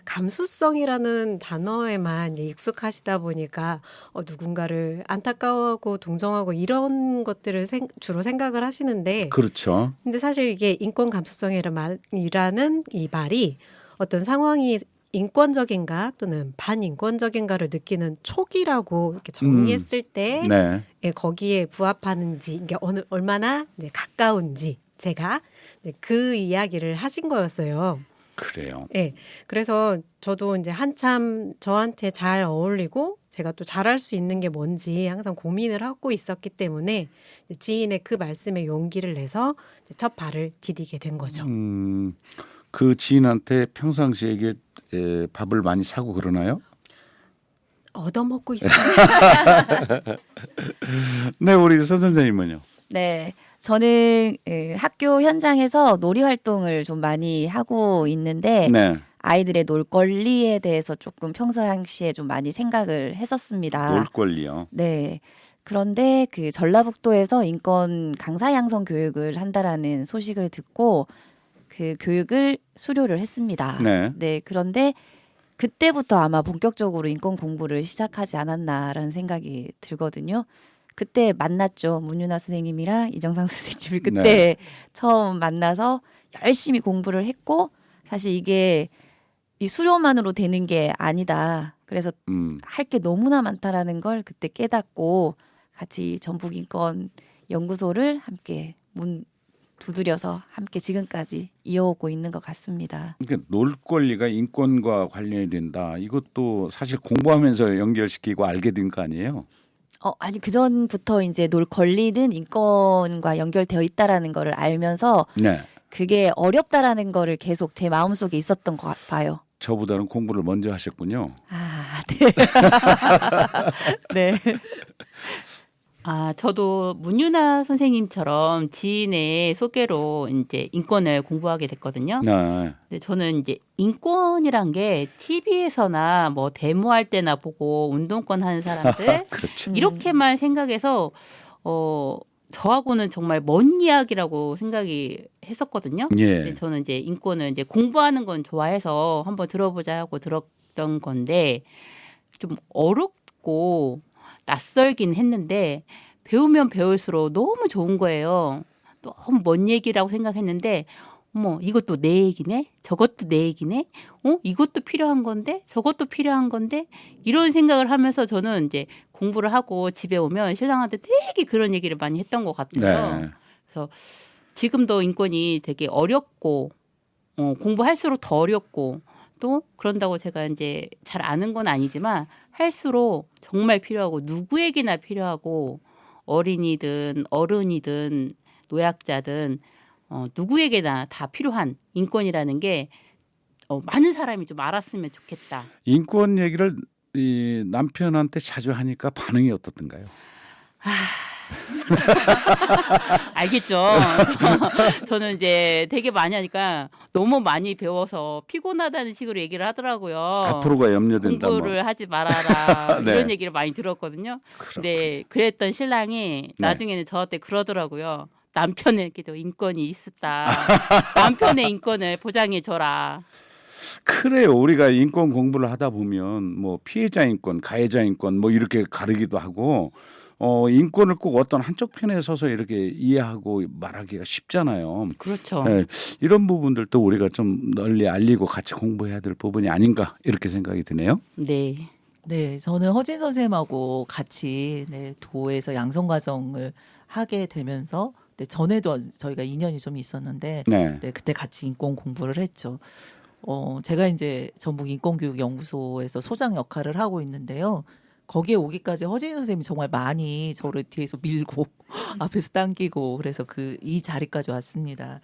G: 감수성이라는 단어에만 이제 익숙하시다 보니까 누군가를 안타까워하고 동정하고 이런 것들을 주로 생각을 하시는데,
C: 그렇죠.
G: 근데 사실 이게 인권 감수성이라는 이 말이 어떤 상황이 인권적인가 또는 반인권적인가를 느끼는 촉이라고 이렇게 정의했을 때
C: 네.
G: 예, 거기에 부합하는지 이게 얼마나 이제 가까운지 제가 이제 그 이야기를 하신 거였어요.
C: 그래요.
G: 예. 그래서 저도 이제 한참 저한테 잘 어울리고 제가 또 잘할 수 있는 게 뭔지 항상 고민을 하고 있었기 때문에 이제 지인의 그 말씀에 용기를 내서 이제 첫 발을 디디게 된 거죠.
C: 그 지인한테 평상시에 이게 밥을 많이 사고 그러나요?
G: 얻어먹고 있어요.
C: 네, 우리 서 선생님은요?
D: 네, 저는 학교 현장에서 놀이 활동을 좀 많이 하고 있는데
C: 네.
D: 아이들의 놀권리에 대해서 조금 평상시에 좀 많이 생각을 했었습니다.
C: 놀 권리요.
D: 네. 그런데 그 전라북도에서 인권 강사 양성 교육을 한다라는 소식을 듣고 그 교육을 수료를 했습니다.
C: 네.
D: 그런데 그때부터 아마 본격적으로 인권 공부를 시작하지 않았나라는 생각이 들거든요. 그때 만났죠. 문윤아 선생님이랑 이정상 선생님을 그때
C: 네.
D: 처음 만나서 열심히 공부를 했고, 사실 이게 이 수료만으로 되는 게 아니다. 그래서 할 게 너무나 많다라는 걸 그때 깨닫고 같이 전북인권연구소를 함께 문 두드려서 함께 지금까지 이어오고 있는 것 같습니다.
C: 그러니까 놀 권리가 인권과 관련이 된다. 이것도 사실 공부하면서 연결시키고 알게 된 거 아니에요?
D: 아니 그 전부터 이제 놀 권리는 인권과 연결되어 있다라는 거를 알면서
C: 네.
D: 그게 어렵다라는 거를 계속 제 마음속에 있었던 것 같아요.
C: 저보다는 공부를 먼저 하셨군요.
D: 아, 네. 네.
F: 저도 문유나 선생님처럼 지인의 소개로 이제 인권을 공부하게 됐거든요.
C: 네.
F: 근데 저는 이제 인권이란 게 TV에서나 뭐 데모할 때나 보고 운동권 하는 사람들
C: 그렇죠.
F: 이렇게만 생각해서 저하고는 정말 먼 이야기라고 생각이 했었거든요.
C: 예.
F: 근데 저는 이제 인권을 이제 공부하는 건 좋아해서 한번 들어보자 하고 들었던 건데 좀 어렵고 낯설긴 했는데 배우면 배울수록 너무 좋은 거예요. 너무 먼 얘기라고 생각했는데 어머 이것도 내 얘기네, 저것도 내 얘기네, 이것도 필요한 건데 저것도 필요한 건데 이런 생각을 하면서 저는 이제 공부를 하고 집에 오면 신랑한테 되게 그런 얘기를 많이 했던 것 같아요.
C: 네.
F: 그래서 지금도 인권이 되게 어렵고 공부할수록 더 어렵고 또 그런다고 제가 이제 잘 아는 건 아니지만 할수록 정말 필요하고 누구에게나 필요하고 어린이든 어른이든 노약자든 누구에게나 다 필요한 인권이라는 게 많은 사람이 좀 알았으면 좋겠다.
C: 인권 얘기를 이 남편한테 자주 하니까 반응이 어떻던가요?
F: 알겠죠. 저는 이제 되게 많이 하니까 너무 많이 배워서 피곤하다는 식으로 얘기를 하더라고요.
C: 앞으로가 염려된다.
F: 공부를 하지 말아라
C: 네.
F: 이런 얘기를 많이 들었거든요. 근데 그랬던 신랑이
C: 네.
F: 나중에는 저한테 그러더라고요. 남편에게도 인권이 있었다. 남편의 인권을 보장해 줘라.
C: 그래요. 우리가 인권 공부를 하다 보면 뭐 피해자 인권, 가해자 인권 뭐 이렇게 가르기도 하고 인권을 꼭 어떤 한쪽 편에 서서 이렇게 이해하고 말하기가 쉽잖아요.
F: 그렇죠.
C: 네, 이런 부분들도 우리가 좀 널리 알리고 같이 공부해야 될 부분이 아닌가 이렇게 생각이 드네요.
F: 네.
A: 네, 저는 허진 선생님하고 같이 도에서 양성 과정을 하게 되면서 전에도 저희가 인연이 좀 있었는데
C: 네.
A: 그때 같이 인권 공부를 했죠. 제가 이제 전북 인권교육연구소에서 소장 역할을 하고 있는데요. 거기에 오기까지 허진 선생님이 정말 많이 저를 뒤에서 밀고 앞에서 당기고 그래서 이 자리까지 왔습니다.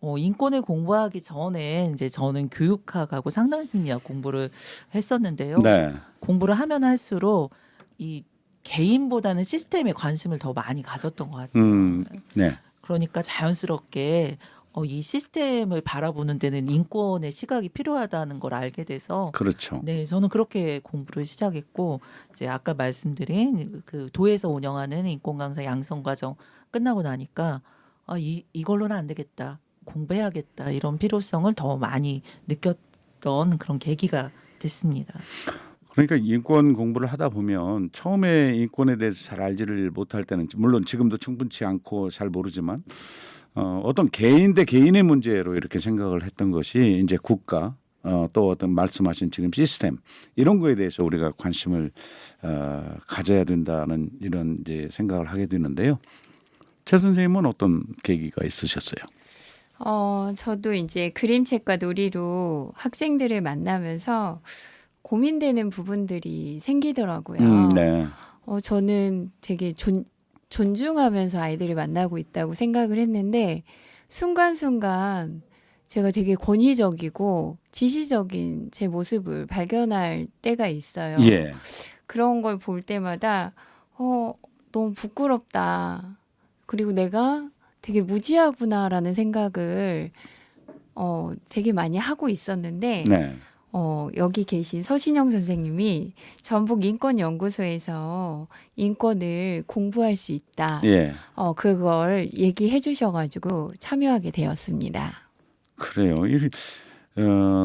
A: 인권을 공부하기 전에 이제 저는 교육학하고 상담심리학 공부를 했었는데요.
C: 네.
A: 공부를 하면 할수록 이 개인보다는 시스템에 관심을 더 많이 가졌던 것 같아요.
C: 네.
A: 그러니까 자연스럽게 이 시스템을 바라보는 데는 인권의 시각이 필요하다는 걸 알게 돼서
C: 그렇죠.
A: 네, 저는 그렇게 공부를 시작했고 이제 아까 말씀드린 그 도에서 운영하는 인권 강사 양성 과정 끝나고 나니까 이걸로는 안 되겠다. 공부해야겠다. 이런 필요성을 더 많이 느꼈던 그런 계기가 됐습니다.
C: 그러니까 인권 공부를 하다 보면 처음에 인권에 대해서 잘 알지를 못할 때는 물론 지금도 충분치 않고 잘 모르지만 어떤 개인 대 개인의 문제로 이렇게 생각을 했던 것이 이제 국가 또 어떤 말씀하신 지금 시스템 이런 거에 대해서 우리가 관심을 가져야 된다는 이런 이제 생각을 하게 되는데요. 최 선생님은 어떤 계기가 있으셨어요?
E: 저도 이제 그림책과 놀이로 학생들을 만나면서 고민되는 부분들이 생기더라고요.
C: 네.
E: 저는 되게 존중하면서 아이들을 만나고 있다고 생각을 했는데 순간순간 제가 되게 권위적이고 지시적인 제 모습을 발견할 때가 있어요.
C: 예.
E: 그런 걸 볼 때마다 너무 부끄럽다. 그리고 내가 되게 무지하구나라는 생각을 되게 많이 하고 있었는데
C: 네.
E: 여기 계신 서신영 선생님이 전북인권연구소에서 인권을 공부할 수 있다.
C: 예.
E: 그걸 얘기해 주셔가지고 참여하게 되었습니다.
C: 그래요.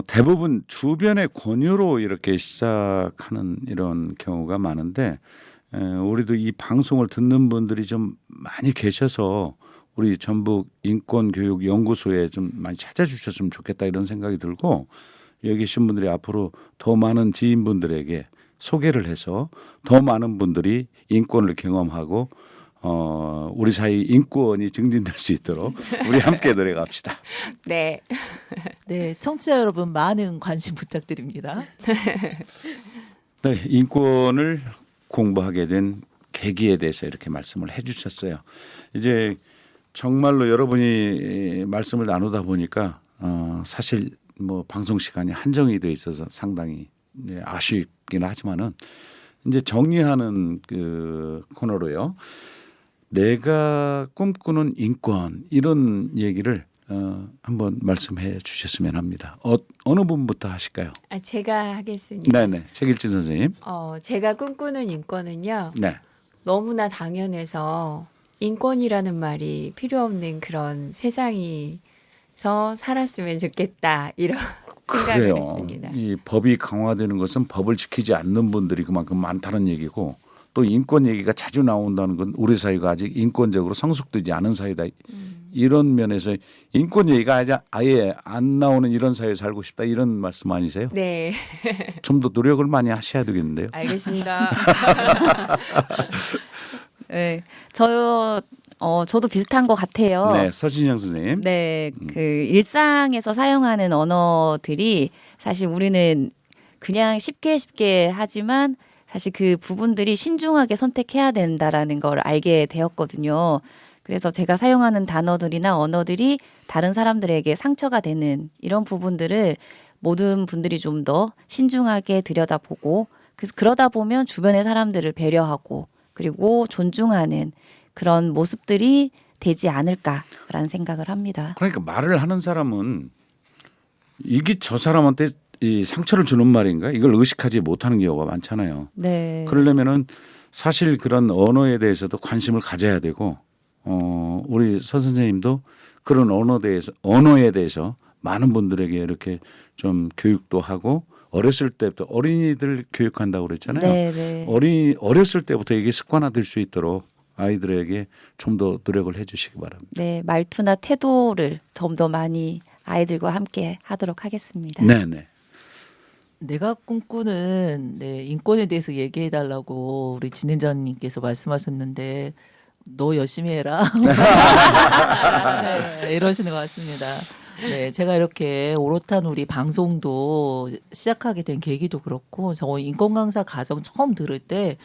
C: 대부분 주변의 권유로 이렇게 시작하는 이런 경우가 많은데 우리도 이 방송을 듣는 분들이 좀 많이 계셔서 우리 전북 인권교육연구소에 좀 많이 찾아주셨으면 좋겠다 이런 생각이 들고 여기 계신 분들이 앞으로 더 많은 지인분들에게 소개를 해서 더 많은 분들이 인권을 경험하고 우리 사이 인권이 증진될 수 있도록 우리 함께 노력합시다.
E: 네.
A: 네, 청취자 여러분 많은 관심 부탁드립니다.
C: 네, 인권을 공부하게 된 계기에 대해서 이렇게 말씀을 해주셨어요. 이제 정말로 여러분이 말씀을 나누다 보니까 사실 뭐 방송 시간이 한정이 돼 있어서 상당히 아쉽긴 하지만은 이제 정리하는 그 코너로요. 내가 꿈꾸는 인권 이런 얘기를 한번 말씀해 주셨으면 합니다. 어느 분부터 하실까요?
E: 제가 하겠습니다.
C: 네네. 책일진 선생님.
E: 제가 꿈꾸는 인권은요.
C: 네.
E: 너무나 당연해서 인권이라는 말이 필요 없는 그런 세상에서 살았으면 좋겠다 이런 생각을
C: 그래요.
E: 했습니다.
C: 이 법이 강화되는 것은 법을 지키지 않는 분들이 그만큼 많다는 얘기고 또 인권 얘기가 자주 나온다는 건 우리 사회가 아직 인권적으로 성숙되지 않은 사회다. 이런 면에서 인권 얘기가 아예 안 나오는 이런 사회에 살고 싶다 이런 말씀 아니세요?
E: 네,
C: 좀 더 노력을 많이 하셔야 되겠는데요.
E: 알겠습니다.
D: 네, 저도 비슷한 것 같아요.
C: 네, 서진영 선생님.
D: 네, 그 일상에서 사용하는 언어들이 사실 우리는 그냥 쉽게 하지만 사실 그 부분들이 신중하게 선택해야 된다라는 걸 알게 되었거든요. 그래서 제가 사용하는 단어들이나 언어들이 다른 사람들에게 상처가 되는 이런 부분들을 모든 분들이 좀 더 신중하게 들여다보고 그래서 그러다 보면 주변의 사람들을 배려하고 그리고 존중하는 그런 모습들이 되지 않을까라는 생각을 합니다.
C: 그러니까 말을 하는 사람은 이게 저 사람한테 이 상처를 주는 말인가 이걸 의식하지 못하는 경우가 많잖아요.
D: 네.
C: 그러려면은 사실 그런 언어에 대해서도 관심을 가져야 되고 우리 서 선생님도 그런 언어에 대해서 많은 분들에게 이렇게 좀 교육도 하고 어렸을 때부터 어린이들 교육한다고 그랬잖아요.
D: 네.
C: 어렸을 때부터 이게 습관화될 수 있도록 아이들에게 좀 더 노력을 해 주시기 바랍니다.
D: 네, 말투나 태도를 좀 더 많이 아이들과 함께 하도록 하겠습니다.
C: 네네.
A: 내가 꿈꾸는 인권에 대해서 얘기해 달라고 우리 진행자님께서 말씀하셨는데 너 열심히 해라. 네, 이러시는 것 같습니다. 네, 제가 이렇게 오롯한 우리 방송도 시작하게 된 계기도 그렇고 저 인권 강사 과정 처음 들을 때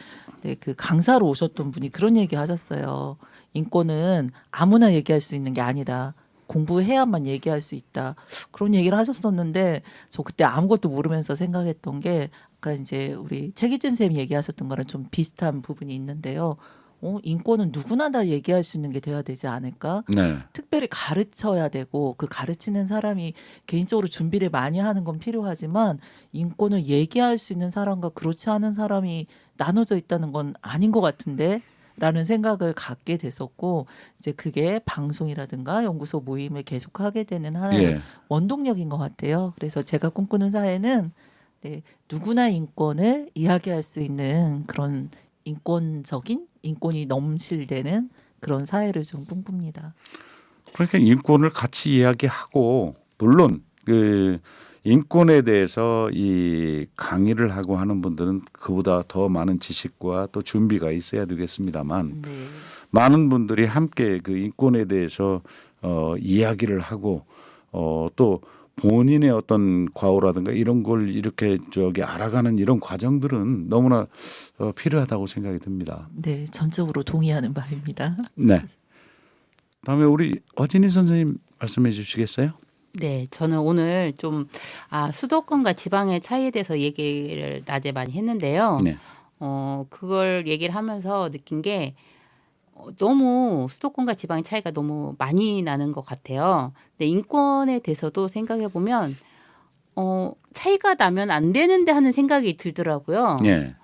A: 그 강사로 오셨던 분이 그런 얘기 하셨어요. 인권은 아무나 얘기할 수 있는 게 아니다. 공부해야만 얘기할 수 있다. 그런 얘기를 하셨었는데 저 그때 아무것도 모르면서 생각했던 게 아까 이제 우리 최기진 쌤이 얘기하셨던 거랑 좀 비슷한 부분이 있는데요. 인권은 누구나 다 얘기할 수 있는 게 돼야 되지 않을까?
C: 네.
A: 특별히 가르쳐야 되고 그 가르치는 사람이 개인적으로 준비를 많이 하는 건 필요하지만 인권을 얘기할 수 있는 사람과 그렇지 않은 사람이 나눠져 있다는 건 아닌 것 같은데 라는 생각을 갖게 됐었고 이제 그게 방송이라든가 연구소 모임을 계속하게 되는 하나의 원동력인 것 같아요. 그래서 제가 꿈꾸는 사회는 누구나 인권을 이야기할 수 있는 그런 인권적인 인권이 넘실대는 그런 사회를 좀 꿈꿉니다.
C: 그러니까 인권을 같이 이야기하고 물론 그 인권에 대해서 이 강의를 하고 하는 분들은 그보다 더 많은 지식과 또 준비가 있어야 되겠습니다만 많은 분들이 함께 그 인권에 대해서 이야기를 하고 또 본인의 어떤 과오라든가 이런 걸 이렇게 알아가는 이런 과정들은 너무나 필요하다고 생각이 듭니다.
A: 네, 전적으로 동의하는 바입니다.
C: 네. 다음에 우리 어진희 선생님 말씀해 주시겠어요?
F: 네, 저는 오늘 좀 수도권과 지방의 차이에 대해서 얘기를 낮에 많이 했는데요.
C: 네.
F: 그걸 얘기를 하면서 느낀 게 너무 수도권과 지방의 차이가 너무 많이 나는 것 같아요. 근데 인권에 대해서도 생각해 보면 차이가 나면 안 되는데 하는 생각이 들더라고요.
C: 네.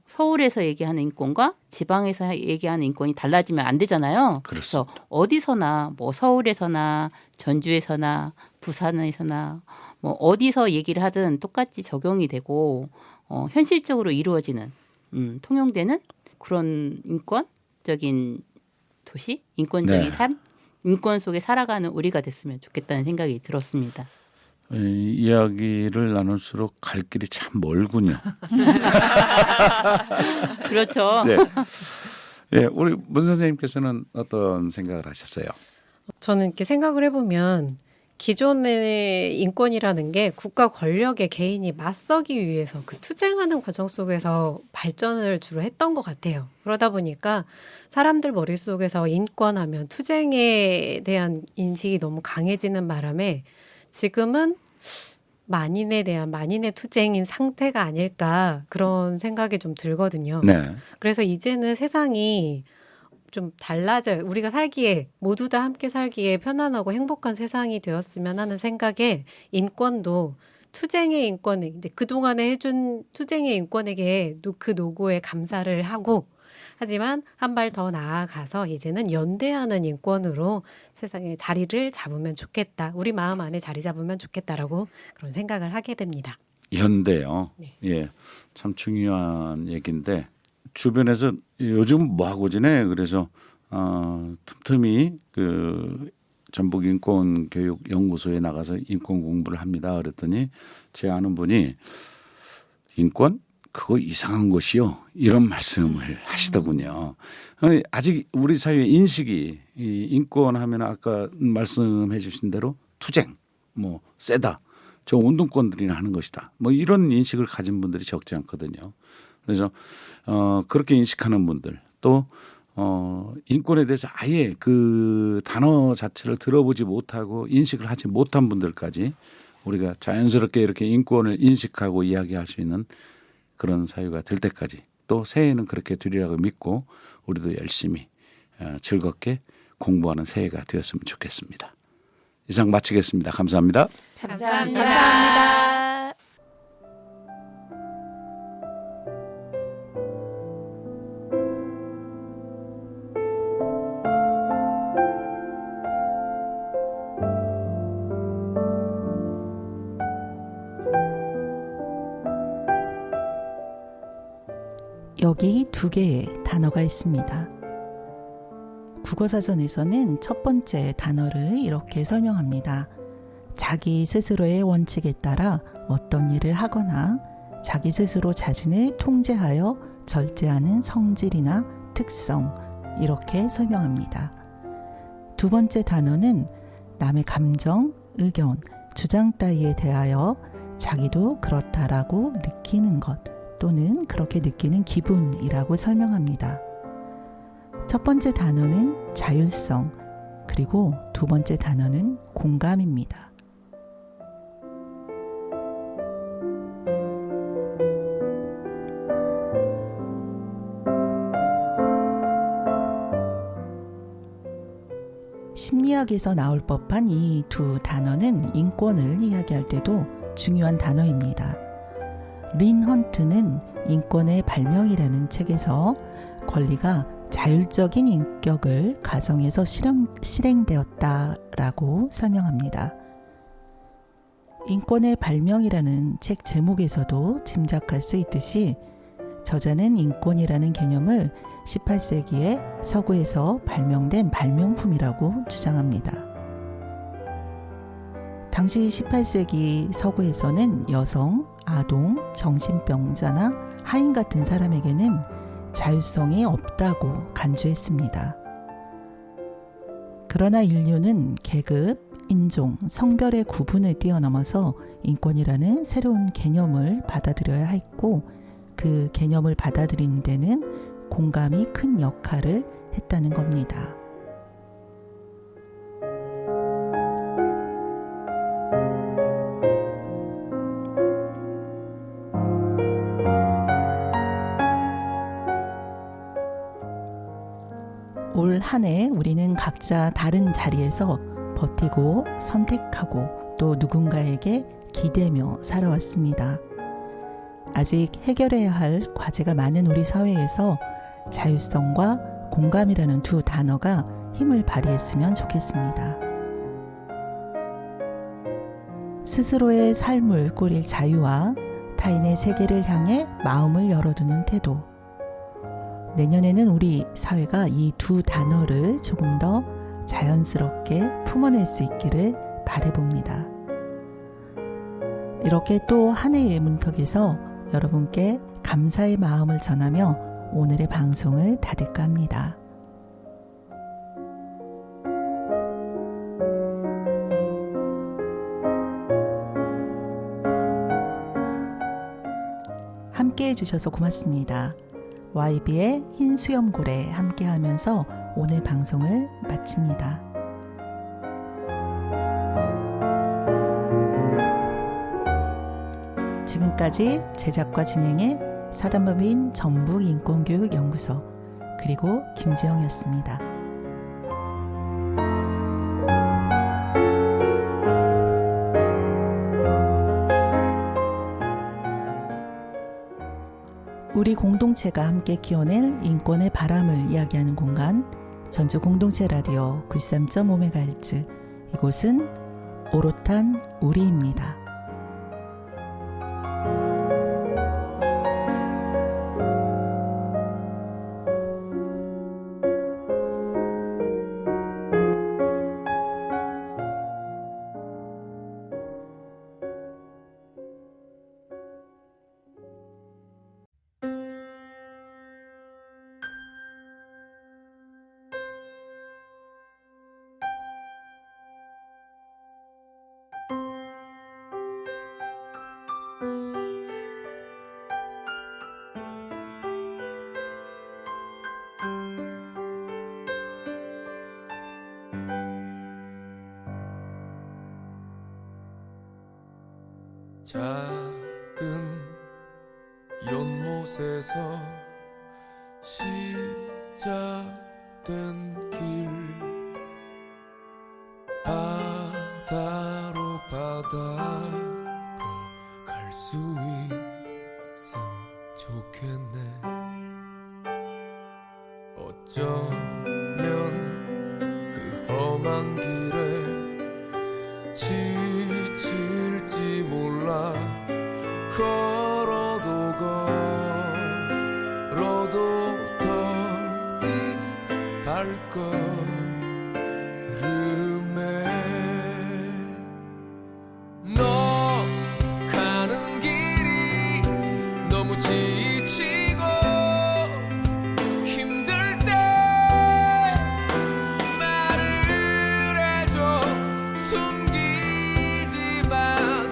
F: 서울에서 얘기하는 인권과 지방에서 얘기하는 인권이 달라지면 안 되잖아요. 그래서 어디서나 뭐 서울에서나 전주에서나 부산에서나 뭐 어디서 얘기를 하든 똑같이 적용이 되고 현실적으로 이루어지는 통용되는 그런 인권적인 도시, 인권적인 삶, 인권 속에 살아가는 우리가 됐으면 좋겠다는 생각이 들었습니다.
C: 이야기를 나눌수록 갈 길이 참 멀군요.
F: 그렇죠.
C: 네. 네, 우리 문 선생님께서는 어떤 생각을 하셨어요?
G: 저는 이렇게 생각을 해보면 기존의 인권이라는 게 국가 권력에 개인이 맞서기 위해서 그 투쟁하는 과정 속에서 발전을 주로 했던 것 같아요. 그러다 보니까 사람들 머릿속에서 인권하면 투쟁에 대한 인식이 너무 강해지는 바람에 지금은 만인에 대한 만인의 투쟁인 상태가 아닐까 그런 생각이 좀 들거든요.
C: 네.
G: 그래서 이제는 세상이 좀 달라져요. 우리가 살기에 모두 다 함께 살기에 편안하고 행복한 세상이 되었으면 하는 생각에 인권도 투쟁의 인권에 이제 그동안에 해준 투쟁의 인권에게 그 노고에 감사를 하고 하지만 한 발 더 나아가서 이제는 연대하는 인권으로 세상에 자리를 잡으면 좋겠다. 우리 마음 안에 자리 잡으면 좋겠다라고 그런 생각을 하게 됩니다.
C: 연대요.
G: 네.
C: 예, 참 중요한 얘기인데 주변에서 요즘 뭐 하고 지내? 그래서 틈틈이 그 전북 인권교육연구소에 나가서 인권 공부를 합니다. 그랬더니 제 아는 분이 인권 그거 이상한 것이요 이런 말씀을 하시더군요. 아직 우리 사회의 인식이 이 인권하면 아까 말씀해 주신 대로 투쟁 뭐 세다 저 운동권들이나 하는 것이다 뭐 이런 인식을 가진 분들이 적지 않거든요. 그래서 그렇게 인식하는 분들 또 인권에 대해서 아예 그 단어 자체를 들어보지 못하고 인식을 하지 못한 분들까지 우리가 자연스럽게 이렇게 인권을 인식하고 이야기할 수 있는 그런 사유가 될 때까지 또 새해에는 그렇게 되리라고 믿고 우리도 열심히 즐겁게 공부하는 새해가 되었으면 좋겠습니다. 이상 마치겠습니다. 감사합니다.
D: 감사합니다.
A: 여기 두 개의 단어가 있습니다. 국어사전에서는 첫 번째 단어를 이렇게 설명합니다. 자기 스스로의 원칙에 따라 어떤 일을 하거나 자기 스스로 자신을 통제하여 절제하는 성질이나 특성 이렇게 설명합니다. 두 번째 단어는 남의 감정, 의견, 주장 따위에 대하여 자기도 그렇다라고 느끼는 것 또는 그렇게 느끼는 기분이라고 설명합니다. 첫 번째 단어는 자율성, 그리고 두 번째 단어는 공감입니다. 심리학에서 나올 법한 이 두 단어는 인권을 이야기할 때도 중요한 단어입니다. 린 헌트는 인권의 발명이라는 책에서 권리가 자율적인 인격을 가정에서 실행되었다라고 설명합니다. 인권의 발명이라는 책 제목에서도 짐작할 수 있듯이 저자는 인권이라는 개념을 18세기에 서구에서 발명된 발명품이라고 주장합니다. 당시 18세기 서구에서는 여성, 아동, 정신병자나 하인 같은 사람에게는 자율성이 없다고 간주했습니다. 그러나 인류는 계급, 인종, 성별의 구분을 뛰어넘어서 인권이라는 새로운 개념을 받아들여야 했고 그 개념을 받아들이는 데는 공감이 큰 역할을 했다는 겁니다. 올 한 해 우리는 각자 다른 자리에서 버티고 선택하고 또 누군가에게 기대며 살아왔습니다. 아직 해결해야 할 과제가 많은 우리 사회에서 자율성과 공감이라는 두 단어가 힘을 발휘했으면 좋겠습니다. 스스로의 삶을 꾸릴 자유와 타인의 세계를 향해 마음을 열어두는 태도. 내년에는 우리 사회가 이 두 단어를 조금 더 자연스럽게 품어낼 수 있기를 바라봅니다. 이렇게 또 한 해의 문턱에서 여러분께 감사의 마음을 전하며 오늘의 방송을 닫을까 합니다. 함께 해주셔서 고맙습니다. YB의 흰 수염고래 함께 하면서 오늘 방송을 마칩니다. 지금까지 제작과 진행의 사단법인 전북인권교육연구소 그리고 김지영이었습니다. 우리 공동체가 함께 키워낼 인권의 바람을 이야기하는 공간 전주 공동체 라디오 93.5MHz 이곳은 오롯한 우리입니다.
H: 작은 연못에서 시작된 길 바다로 갈 수 있음 좋겠네. 어쩌면 그 험한 길에 지칠지 몰라. 걸어도 더딘 발걸음에 너 가는 길이 너무 지치고 힘들 때 말을 해줘. 숨기지 마,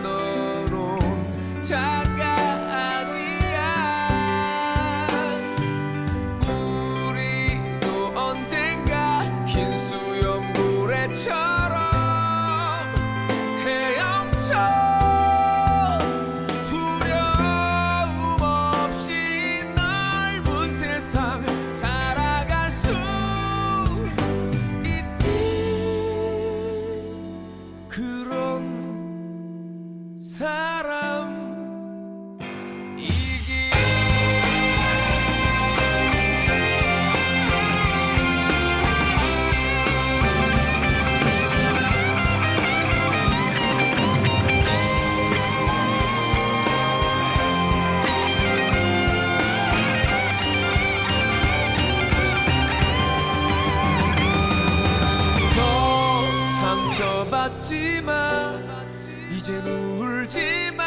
H: 너는 작가 아니야. 우리도 언젠가 흰 수염고래처럼 헤엄쳐 두려움 없이 넓은 세상 살아갈 수 있는 그런 사람이기. 더 상처받지마, 이젠 울지마.